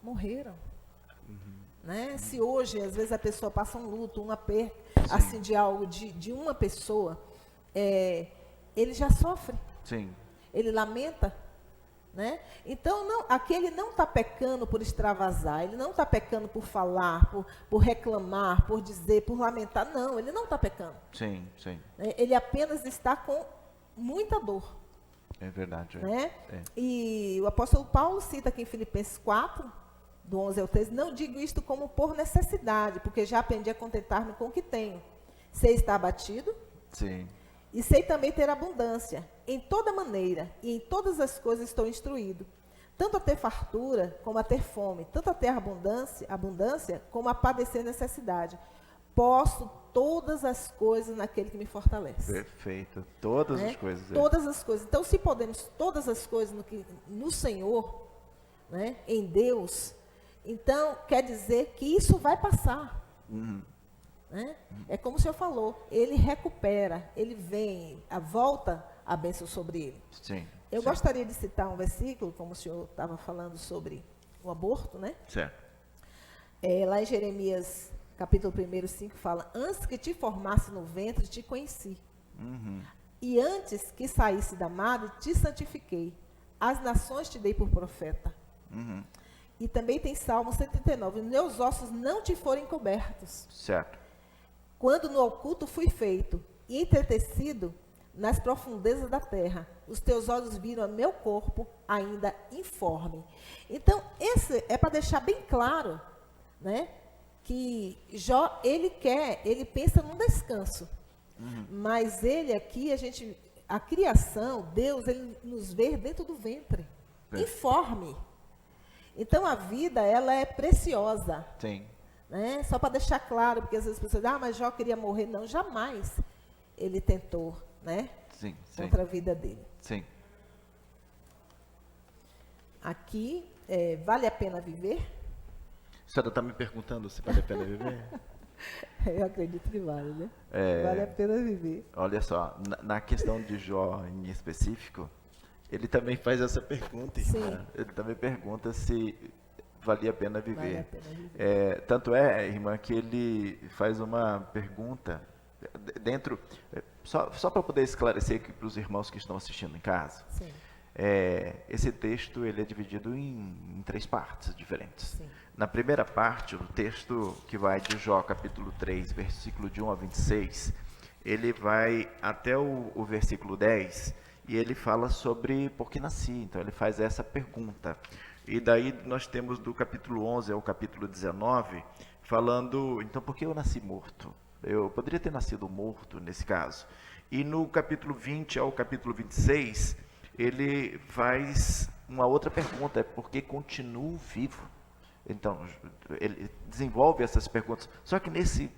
morreram. Né? Se hoje, às vezes, a pessoa passa um luto, uma perda, assim, de algo, de uma pessoa, ele já sofre. Sim. Ele lamenta. Né? Então, aqui ele não está pecando por extravasar, ele não está pecando por falar, por reclamar, por dizer, por lamentar. Não, ele não está pecando. Sim, sim. Ele apenas está com muita dor. É verdade. Né? E o apóstolo Paulo cita aqui em Filipenses 4, do 11 ao 13, não digo isto como por necessidade, porque já aprendi a contentar-me com o que tenho. Sei estar abatido, Sim. e sei também ter abundância. Em toda maneira, e em todas as coisas estou instruído, tanto a ter fartura, como a ter fome, tanto a ter abundância, como a padecer necessidade. Posso todas as coisas naquele que me fortalece. Perfeito. Todas as coisas. Todas as coisas. Então, se podemos todas as coisas no Senhor, né, em Deus, então quer dizer que isso vai passar. Né? É como o senhor falou, ele recupera, ele vem, volta a bênção sobre ele. Sim. Eu gostaria de citar um versículo, como o senhor estava falando sobre o aborto, né? Certo. Lá em Jeremias, capítulo 1, 5, fala, antes que te formasse no ventre, te conheci. E antes que saísse da madre, te santifiquei. As nações te dei por profeta. E também tem Salmo 139, meus ossos não te forem cobertos. Certo. Quando no oculto fui feito e entretecido nas profundezas da terra, os teus olhos viram meu corpo ainda informe. Então, esse é para deixar bem claro, né, que Jó, ele pensa num descanso. Mas ele aqui, a criação, Deus, ele nos vê dentro do ventre, informe. Então, a vida, ela é preciosa. Sim. Né? Só para deixar claro, porque às vezes as pessoas dizem, mas Jó queria morrer. Não, jamais ele tentou, né? Sim, sim. Contra a vida dele. Sim. Aqui, vale a pena viver? A senhora está me perguntando se vale a pena viver? Eu acredito que vale, né? Vale a pena viver. Olha só, na questão de Jó em específico, ele também faz essa pergunta, irmã. Ele também pergunta se valia a pena viver. Vale a pena viver. Tanto é, irmã, que ele faz uma pergunta dentro, só para poder esclarecer aqui para os irmãos que estão assistindo em casa. Sim. Esse texto ele é dividido em 3 partes diferentes. Sim. Na primeira parte, o texto que vai de Jó, capítulo 3, versículo de 1 a 26, ele vai até o versículo 10, e ele fala sobre por que nasci. Então, ele faz essa pergunta. E daí nós temos do capítulo 11 ao capítulo 19, falando, então, por que eu nasci morto? Eu poderia ter nascido morto, nesse caso. E no capítulo 20 ao capítulo 26, ele faz uma outra pergunta, por que continuo vivo? Então, ele desenvolve essas perguntas. Só que nesse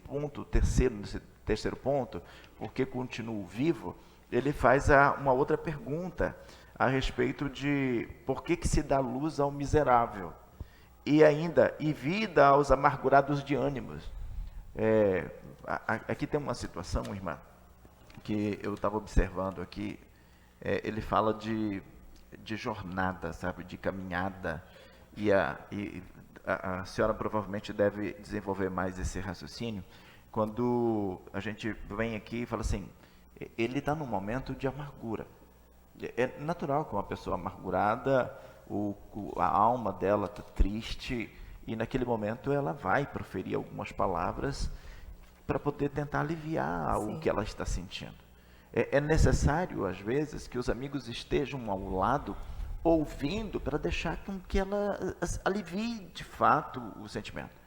terceiro ponto, por que continuo vivo, ele faz uma outra pergunta a respeito de por que se dá luz ao miserável e vida aos amargurados de ânimos. Aqui tem uma situação, irmã, que eu estava observando aqui. Ele fala de de jornada, sabe, de caminhada. E a senhora provavelmente deve desenvolver mais esse raciocínio quando a gente vem aqui e fala assim, ele está num momento de amargura. É natural que uma pessoa amargurada, a alma dela está triste, e naquele momento ela vai proferir algumas palavras para poder tentar aliviar o que ela está sentindo. É necessário, às vezes, que os amigos estejam ao lado, ouvindo, para deixar com que ela alivie de fato o sentimento.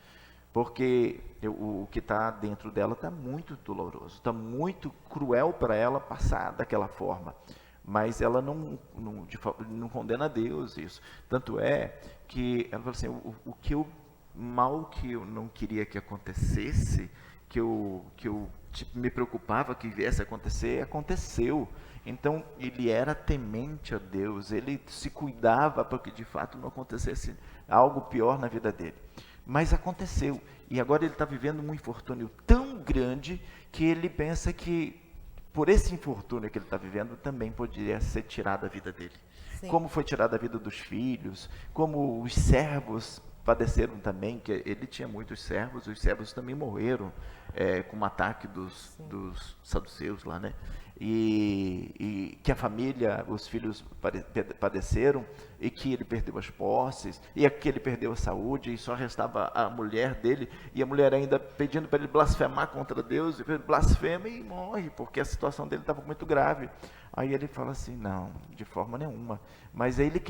Porque o que está dentro dela está muito doloroso, está muito cruel para ela passar daquela forma. Mas ela não condena a Deus isso. Tanto é que ela fala assim, o mal que eu não queria que acontecesse, que eu me preocupava que viesse a acontecer, aconteceu. Então, ele era temente a Deus, ele se cuidava para que de fato não acontecesse algo pior na vida dele. Mas aconteceu, e agora ele está vivendo um infortúnio tão grande que ele pensa que por esse infortúnio que ele está vivendo também poderia ser tirada a vida dele. Sim. Como foi tirada a vida dos filhos, como os servos padeceram também, que ele tinha muitos servos, os servos também morreram com um ataque dos saduceus lá, né? E que a família, os filhos padeceram, e que ele perdeu as posses, e que ele perdeu a saúde, e só restava a mulher dele, e a mulher ainda pedindo para ele blasfemar contra Deus, e ele blasfema e morre, porque a situação dele estava muito grave. Aí ele fala assim, não, de forma nenhuma. Mas aí ele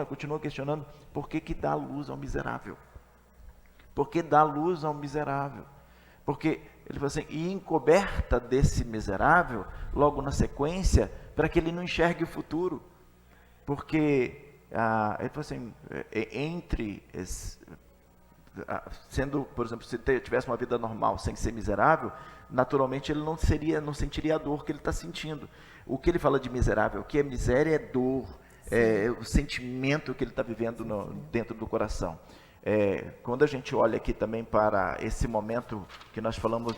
continua questionando, por que dá luz ao miserável? Por que dá luz ao miserável? Porque ele fala assim, e encoberta desse miserável, logo na sequência, para que ele não enxergue o futuro. Porque, ele falou assim, sendo, por exemplo, se tivesse uma vida normal, sem ser miserável, naturalmente ele não sentiria a dor que ele está sentindo. O que ele fala de miserável, o que é miséria é dor, é o sentimento que ele está vivendo dentro do coração. Quando a gente olha aqui também para esse momento que nós falamos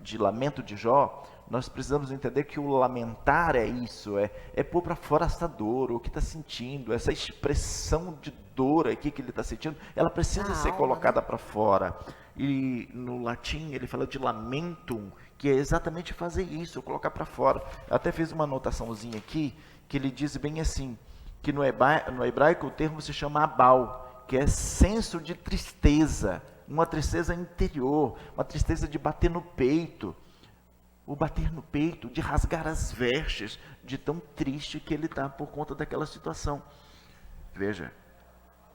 de lamento de Jó, nós precisamos entender que o lamentar é isso, é pôr para fora essa dor, o que está sentindo, essa expressão de dor aqui que ele está sentindo, ela precisa ser colocada para fora. E no latim ele fala de lamentum, que é exatamente fazer isso, colocar para fora. Eu até fiz uma anotaçãozinha aqui, que ele diz bem assim, que no hebraico o termo se chama abal, que é senso de tristeza, uma tristeza interior, uma tristeza de bater no peito, o bater no peito, de rasgar as vestes, de tão triste que ele está por conta daquela situação. Veja,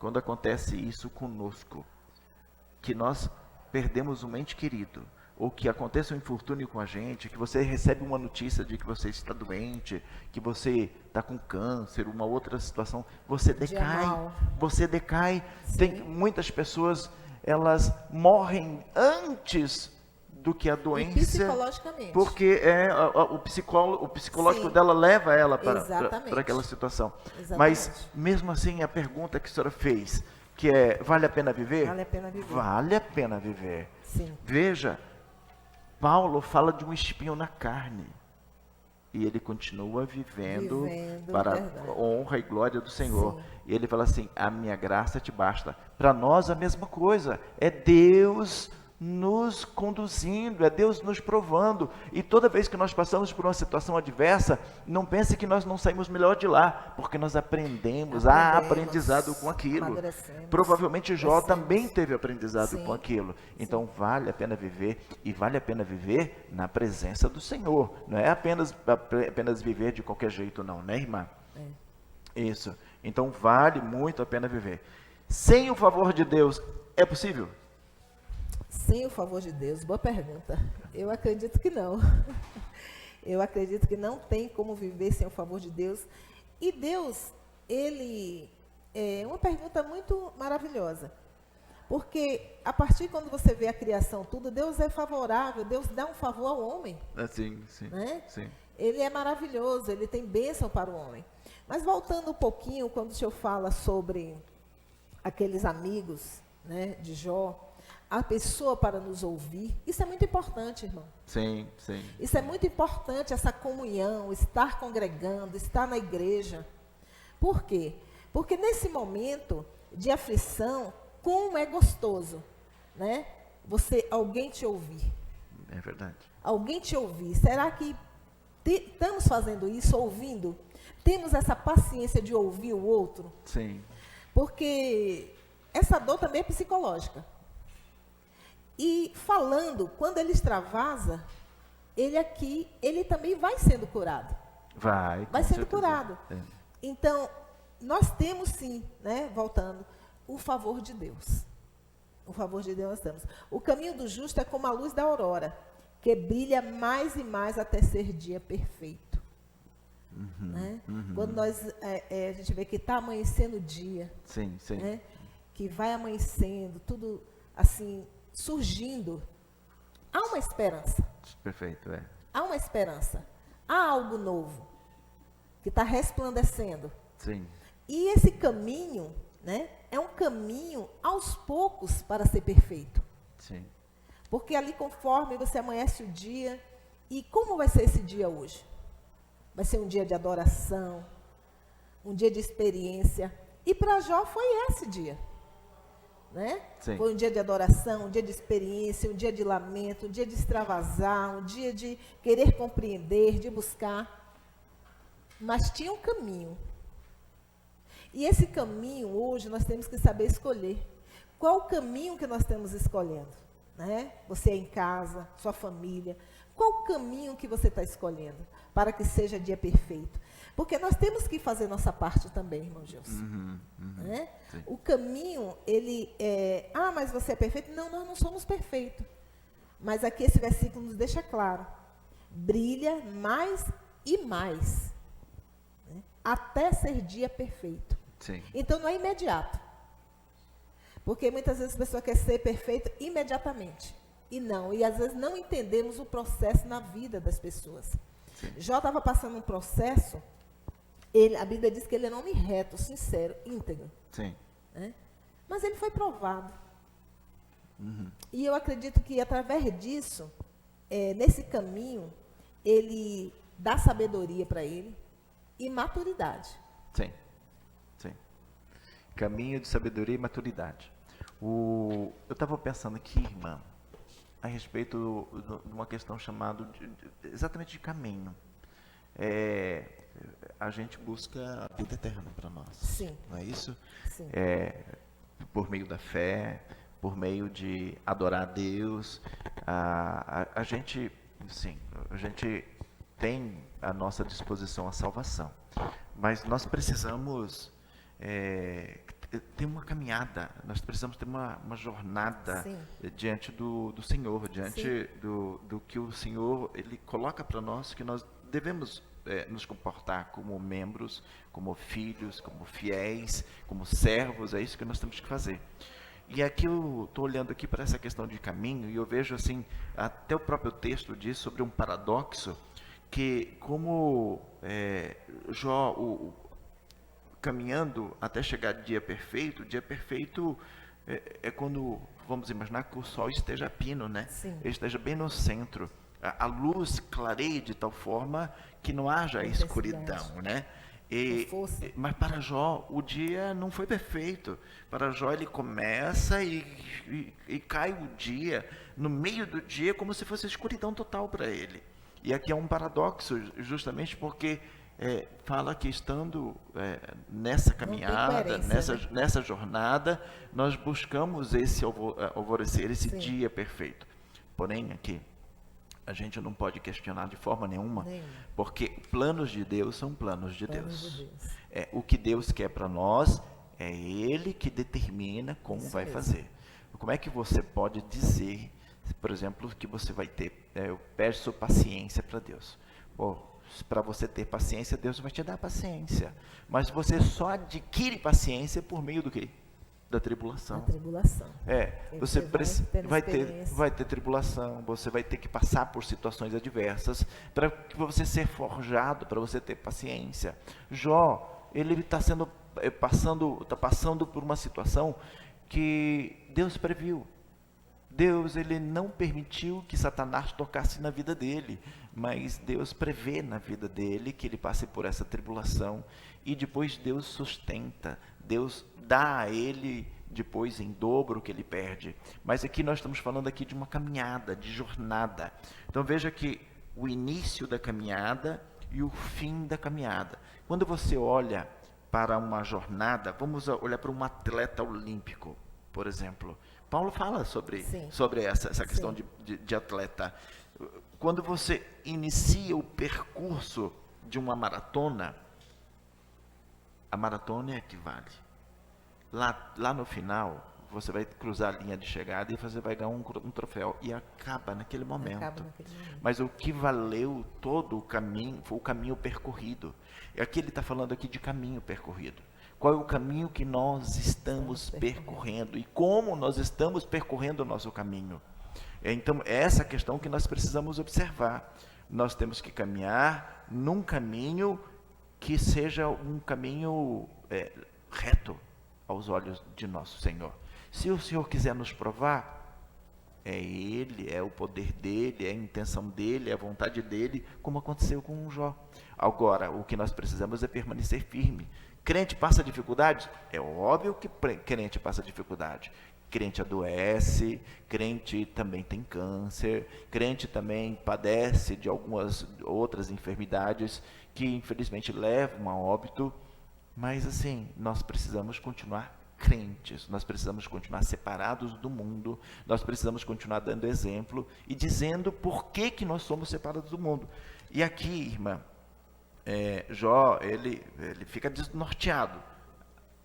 quando acontece isso conosco, que nós perdemos um ente querido, ou que aconteça um infortúnio com a gente, que você recebe uma notícia de que você está doente, que você está com câncer, uma outra situação, você decai. Tem muitas pessoas, elas morrem antes do que a doença, e psicologicamente, porque o psicológico dela leva ela para aquela situação. Exatamente. Mas mesmo assim, a pergunta que a senhora fez, que é, vale a pena viver? Vale a pena viver. Vale a pena viver. Sim. Veja, Paulo fala de um espinho na carne, e ele continua vivendo para a honra e glória do Senhor. Sim. E ele fala assim, a minha graça te basta. Para nós a mesma coisa, é Deus nos conduzindo, é Deus nos provando, e toda vez que nós passamos por uma situação adversa, não pense que nós não saímos melhor de lá, porque nós aprendemos, há aprendizado com aquilo. Provavelmente Jó também teve aprendizado com aquilo. Então vale a pena viver, e vale a pena viver na presença do Senhor, não é apenas viver de qualquer jeito não, né, irmã? Isso, então vale muito a pena viver. Sem o favor de Deus, é possível? Sem o favor de Deus, boa pergunta. Eu acredito que não. Eu acredito que não tem como viver sem o favor de Deus. E Deus, ele é uma pergunta muito maravilhosa. Porque a partir quando você vê a criação tudo, Deus é favorável, Deus dá um favor ao homem. Sim. Ele é maravilhoso, ele tem bênção para o homem. Mas voltando um pouquinho, quando o senhor fala sobre aqueles amigos, né, de Jó, a pessoa para nos ouvir, isso é muito importante, irmão. Sim. Isso é muito importante, essa comunhão, estar congregando, estar na igreja. Por quê? Porque nesse momento de aflição, como é gostoso, né? Alguém te ouvir. É verdade. Alguém te ouvir. Será que estamos fazendo isso, ouvindo? Temos essa paciência de ouvir o outro? Sim. Porque essa dor também é psicológica. E falando, quando ele extravasa, ele também vai sendo curado. Vai sendo certeza. curado. É. Então, nós temos sim, né, voltando, o favor de Deus. O favor de Deus nós temos. O caminho do justo é como a luz da aurora, que brilha mais e mais até ser dia perfeito. Né? Quando a gente vê que está amanhecendo o dia, Sim, sim. né, que vai amanhecendo, tudo assim, surgindo, há uma esperança. Perfeito, é. Há uma esperança. Há algo novo que está resplandecendo. Sim. E esse caminho, né, é um caminho aos poucos para ser perfeito. Sim. Porque ali conforme você amanhece o dia, e como vai ser esse dia hoje? Vai ser um dia de adoração, um dia de experiência. E para Jó foi esse dia. Né? Sim. Foi um dia de adoração, um dia de experiência, um dia de lamento, um dia de extravasar, um dia de querer compreender, de buscar. Mas tinha um caminho. E esse caminho, hoje, nós temos que saber escolher. Qual o caminho que nós estamos escolhendo? Né? Você em casa, sua família. Qual o caminho que você está escolhendo para que seja dia perfeito? Porque nós temos que fazer nossa parte também, irmão Gilson. Né? O caminho, ele é... Ah, mas você é perfeito? Não, nós não somos perfeitos. Mas aqui esse versículo nos deixa claro. Brilha mais e mais. Né? Até ser dia perfeito. Sim. Então não é imediato. Porque muitas vezes a pessoa quer ser perfeita imediatamente. E não. E às vezes não entendemos o processo na vida das pessoas. Sim. Jó estava passando um processo... a Bíblia diz que ele é um homem reto, sincero, íntegro. Sim. Né? Mas ele foi provado. E eu acredito que através disso, nesse caminho, ele dá sabedoria para ele e maturidade. Sim. Sim. Caminho de sabedoria e maturidade. Eu estava pensando aqui, irmã, a respeito de uma questão chamada exatamente de caminho. A gente busca a vida eterna para nós. Sim. Não é isso? Sim. Por meio da fé, por meio de adorar a Deus. A gente tem à nossa disposição a salvação. Mas nós precisamos ter uma caminhada, nós precisamos ter uma jornada. Sim. Diante do Senhor, diante do que o Senhor ele coloca para nós, que nós devemos nos comportar como membros, como filhos, como fiéis, como servos. É isso que nós temos que fazer. E aqui eu estou olhando aqui para essa questão de caminho, e eu vejo assim, até o próprio texto diz sobre um paradoxo, que como Jó, caminhando até chegar dia perfeito, o dia perfeito é quando, vamos imaginar que o sol esteja a pino, né? Sim. Ele esteja bem no centro. A luz clareie de tal forma que não haja escuridão, né? Mas para Jó, o dia não foi perfeito. Para Jó, ele começa e cai o dia, no meio do dia, como se fosse escuridão total para ele. E aqui é um paradoxo, justamente porque fala que estando nessa caminhada, nessa jornada, nós buscamos esse alvorecer, esse Sim. dia perfeito. Porém, aqui, a gente não pode questionar de forma nenhuma, porque planos de Deus são planos de Deus. O que Deus quer para nós, é Ele que determina como vai fazer. Como é que você pode dizer, por exemplo, que você vai ter, eu peço paciência para Deus. Para você ter paciência, Deus vai te dar paciência. Mas você só adquire paciência por meio do quê? Da tribulação. Da tribulação. Você vai ter tribulação, você vai ter que passar por situações adversas para você ser forjado, para você ter paciência. Jó, ele está passando por uma situação que Deus previu. Deus, ele não permitiu que Satanás tocasse na vida dele, mas Deus prevê na vida dele que ele passe por essa tribulação, e depois Deus sustenta, Deus dá a ele depois em dobro o que ele perde. Mas aqui nós estamos falando aqui de uma caminhada, de jornada. Então veja que o início da caminhada e o fim da caminhada. Quando você olha para uma jornada, vamos olhar para um atleta olímpico, por exemplo. Paulo fala sobre essa questão de atleta. Quando você inicia o percurso de uma maratona, a maratona é a que vale. Lá no final, você vai cruzar a linha de chegada e você vai ganhar um troféu. E acaba naquele momento. Mas o que valeu todo o caminho foi o caminho percorrido. E aqui ele está falando aqui de caminho percorrido. Qual é o caminho que nós estamos percorrendo e como nós estamos percorrendo o nosso caminho. Então, é essa questão que nós precisamos observar. Nós temos que caminhar num caminho que seja um caminho reto aos olhos de nosso Senhor. Se o Senhor quiser nos provar, é Ele, é o poder dEle, é a intenção dEle, é a vontade dEle, como aconteceu com o Jó. Agora, o que nós precisamos é permanecer firme. Crente passa dificuldade? É óbvio que crente passa dificuldade. Crente adoece, crente também tem câncer, crente também padece de algumas outras enfermidades que infelizmente levam a óbito. Mas assim, nós precisamos continuar crentes, nós precisamos continuar separados do mundo, nós precisamos continuar dando exemplo e dizendo por que nós somos separados do mundo. E aqui, irmã, Jó, ele fica desnorteado.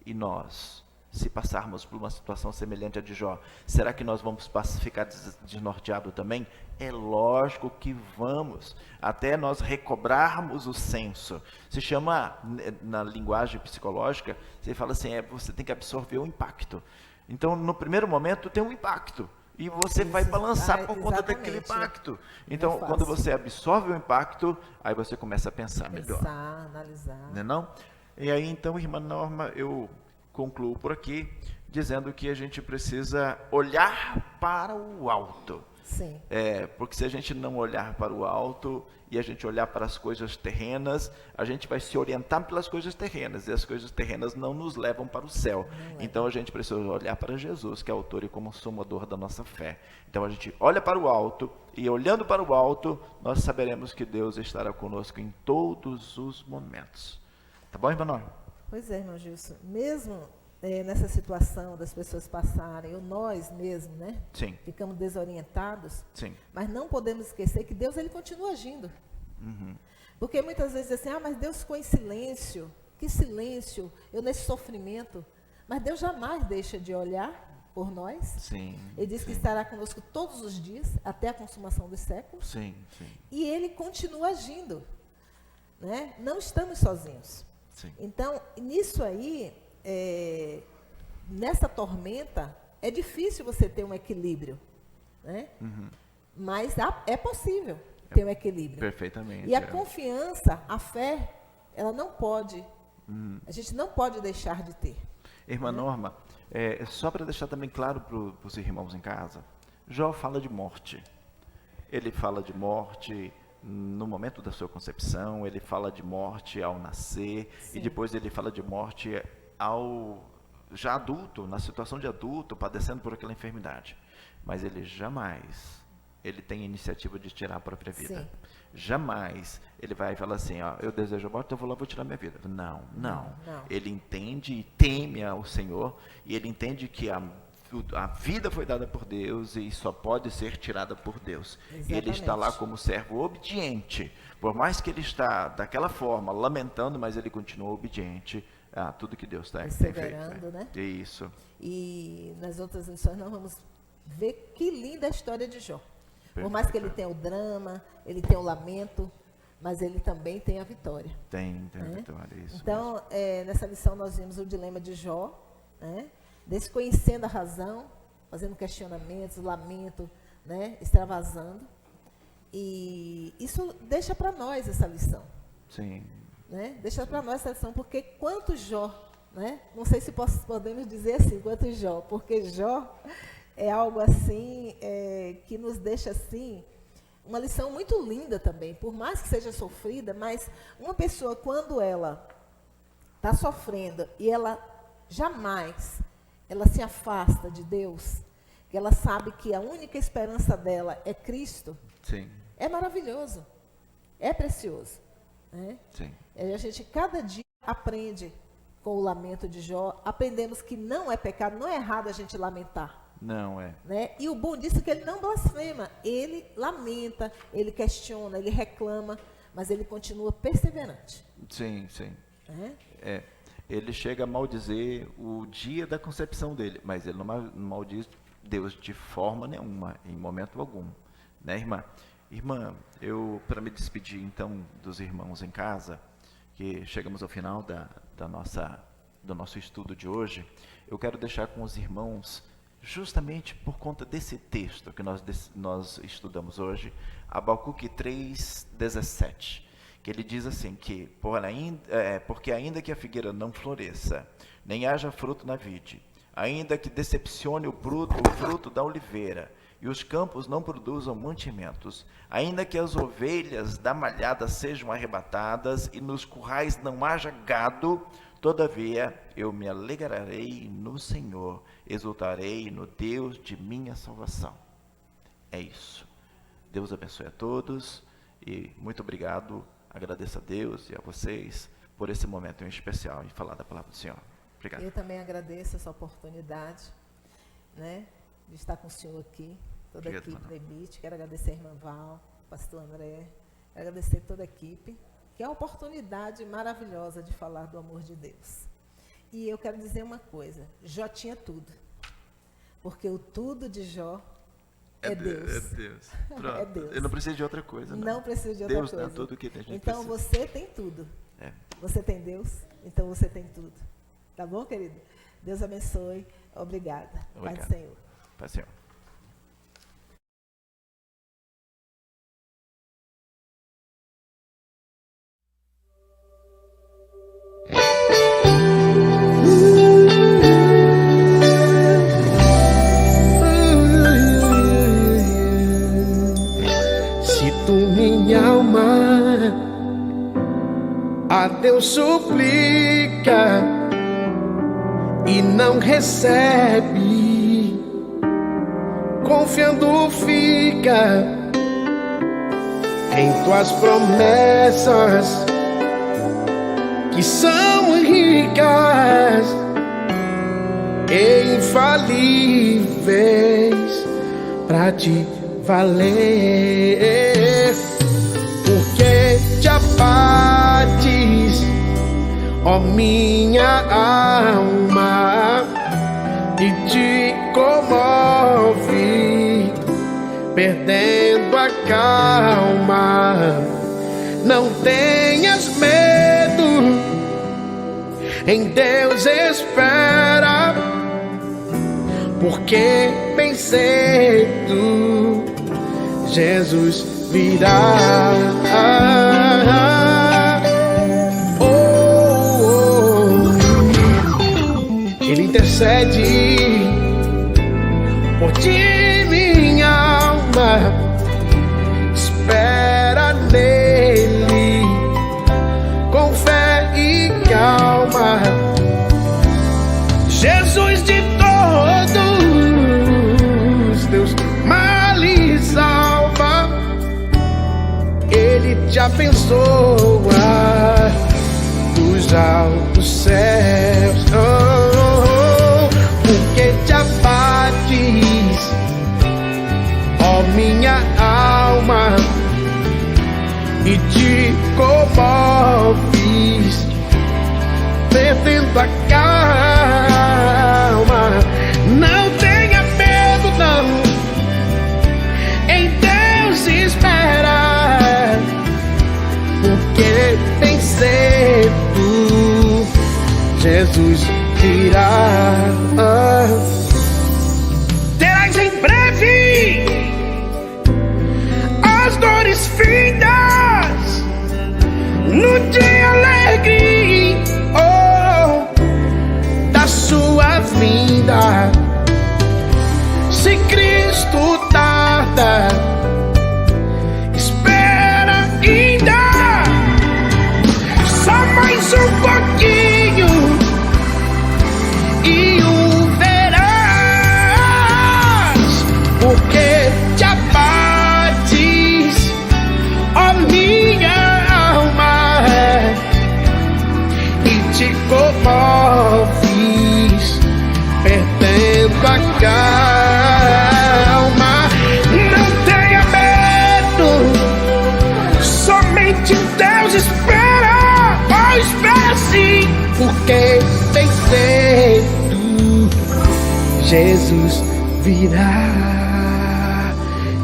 E nós, se passarmos por uma situação semelhante à de Jó, será que nós vamos ficar desnorteados também? É lógico que vamos, até nós recobrarmos o senso. Se chama, na linguagem psicológica, você fala assim, você tem que absorver o impacto. Então, no primeiro momento, tem um impacto. E você vai balançar por conta daquele impacto. Então, quando você absorve o impacto, aí você começa a pensar melhor. Analisar. Não é não? E aí, então, irmã Norma, eu concluo por aqui, dizendo que a gente precisa olhar para o alto. Sim. Porque se a gente não olhar para o alto e a gente olhar para as coisas terrenas, a gente vai se orientar pelas coisas terrenas, e as coisas terrenas não nos levam para o céu. Então a gente precisa olhar para Jesus, que é autor e consumador da nossa fé. Então a gente olha para o alto, e olhando para o alto, nós saberemos que Deus estará conosco em todos os momentos. Tá bom, irmão Norma? Pois é, irmão Gilson. Mesmo nessa situação das pessoas passarem, ou nós mesmos, né? Sim. Ficamos desorientados. Sim. Mas não podemos esquecer que Deus, ele continua agindo. Uhum. Porque muitas vezes assim, mas Deus ficou em silêncio. Que silêncio, eu nesse sofrimento. Mas Deus jamais deixa de olhar por nós. Sim. Ele diz que estará conosco todos os dias, até a consumação dos séculos. Sim, sim. E ele continua agindo. Né? Não estamos sozinhos. Sim. Então, nisso aí, nessa tormenta, é difícil você ter um equilíbrio, né? Uhum. Mas é possível ter um equilíbrio. Perfeitamente. E a confiança, a fé, ela não pode, a gente não pode deixar de ter. Irmã Norma, só para deixar também claro para os irmãos em casa, Jó fala de morte. Ele fala de morte no momento da sua concepção, ele fala de morte ao nascer, e depois ele fala de morte ao já adulto, na situação de adulto, padecendo por aquela enfermidade. Mas ele jamais, ele tem a iniciativa de tirar a própria vida. Sim. Jamais ele vai falar assim, eu desejo a morte, então eu vou lá, vou tirar minha vida. Não. Ele entende e teme ao Senhor, e ele entende que a vida foi dada por Deus e só pode ser tirada por Deus. Exatamente. Ele está lá como servo obediente. Por mais que ele está daquela forma, lamentando, mas ele continua obediente a tudo que Deus tem feito. Né? Isso. E nas outras lições nós vamos ver que linda a história de Jó. Por mais que ele tenha o drama, ele tenha o lamento, mas ele também tem a vitória. Tem a vitória, isso. Então, nessa lição nós vimos o dilema de Jó, né? Desconhecendo a razão, fazendo questionamentos, lamento, né? Extravasando. E isso deixa para nós essa lição. Sim. Né? Deixa para nós essa lição, porque quanto Jó, né? Não sei se podemos dizer assim, quanto Jó, porque Jó, é algo assim que nos deixa assim, uma lição muito linda também, por mais que seja sofrida, mas uma pessoa quando ela está sofrendo e ela jamais, ela se afasta de Deus, que ela sabe que a única esperança dela é Cristo, Sim. é maravilhoso, é precioso. Né? Sim. A gente cada dia aprende com o lamento de Jó, aprendemos que não é pecado, não é errado a gente lamentar. Não é. Né? E o bom disso é que ele não blasfema, ele lamenta, ele questiona, ele reclama, mas ele continua perseverante. Sim, sim. Né? Ele chega a maldizer o dia da concepção dele, mas ele não maldiz Deus de forma nenhuma, em momento algum. Né, irmã? Irmã, para me despedir então dos irmãos em casa, que chegamos ao final do nosso estudo de hoje, eu quero deixar com os irmãos, justamente por conta desse texto que nós estudamos hoje, Abacuque 3:17, que ele diz assim, que porque ainda que a figueira não floresça, nem haja fruto na vide, ainda que decepcione o fruto da oliveira, e os campos não produzam mantimentos, ainda que as ovelhas da malhada sejam arrebatadas, e nos currais não haja gado, todavia eu me alegrarei no Senhor, exultarei no Deus de minha salvação. É isso. Deus abençoe a todos, e muito obrigado, agradeço a Deus e a vocês por esse momento em especial em falar da palavra do Senhor. Obrigado. Eu também agradeço essa oportunidade, né, de estar com o senhor aqui, toda a equipe da EBIT. Quero agradecer a irmã Val, pastor André, quero agradecer toda a equipe, que é a oportunidade maravilhosa de falar do amor de Deus. E eu quero dizer uma coisa, Jó tinha tudo, porque o tudo de Jó é Deus. É Deus. Pronto. É Deus. Eu não preciso de outra coisa. Não preciso de outra Deus coisa. dá tudo que a gente então precisa. você tem tudo. Você tem Deus, então você tem tudo. Tá bom, querido? Deus abençoe. Obrigada. Paz do Senhor. Paz do Senhor. Se tu, minha alma, a Deus suplica e não recebe, confiando fica em tuas promessas, que são ricas e infalíveis pra te valer. Porque te abates, ó minha alma, e te comove, perdendo a calma. Não tenhas medo, em Deus espera, porque bem cedo Jesus virá. Ele intercede por ti, minha alma. Espera nele com fé e calma. Jesus de todos teus males salva. Ele te abençoa dos altos céus. Porque te abates, ó minha alma, e te comoves, perdendo a calma. Não tenha medo, não, em Deus espera, porque bem cedo Jesus virá. Terás em breve as dores findas no dia alegre. Oh, Jesus virá,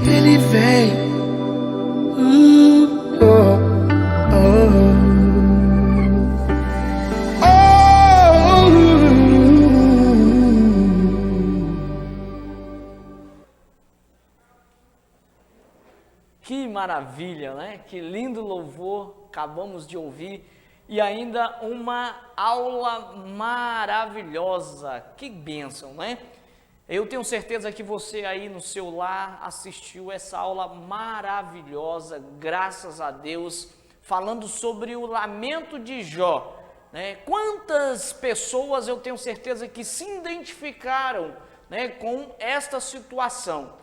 Ele vem. Oh, oh. Que maravilha, né? Que lindo louvor acabamos de ouvir e ainda uma aula maravilhosa. Que bênção, né? Eu tenho certeza que você aí no seu lar assistiu essa aula maravilhosa, graças a Deus, falando sobre o lamento de Jó, né? Quantas pessoas eu tenho certeza que se identificaram, né, com esta situação.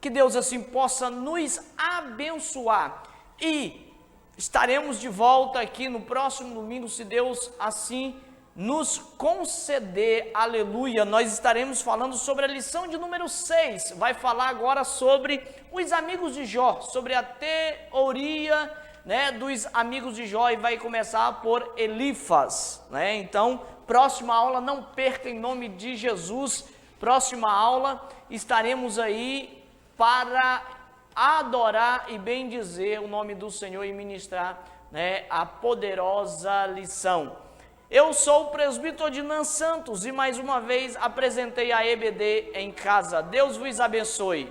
Que Deus assim possa nos abençoar e estaremos de volta aqui no próximo domingo, se Deus assim nos conceder, aleluia. Nós estaremos falando sobre a lição de número 6, vai falar agora sobre os amigos de Jó, sobre a teoria, né, dos amigos de Jó, e vai começar por Elifas, né? Então, próxima aula, não perca em nome de Jesus, próxima aula estaremos aí para adorar e bendizer o nome do Senhor e ministrar, né, a poderosa lição. Eu sou o presbítero Odinan Santos e mais uma vez apresentei a EBD em casa. Deus vos abençoe.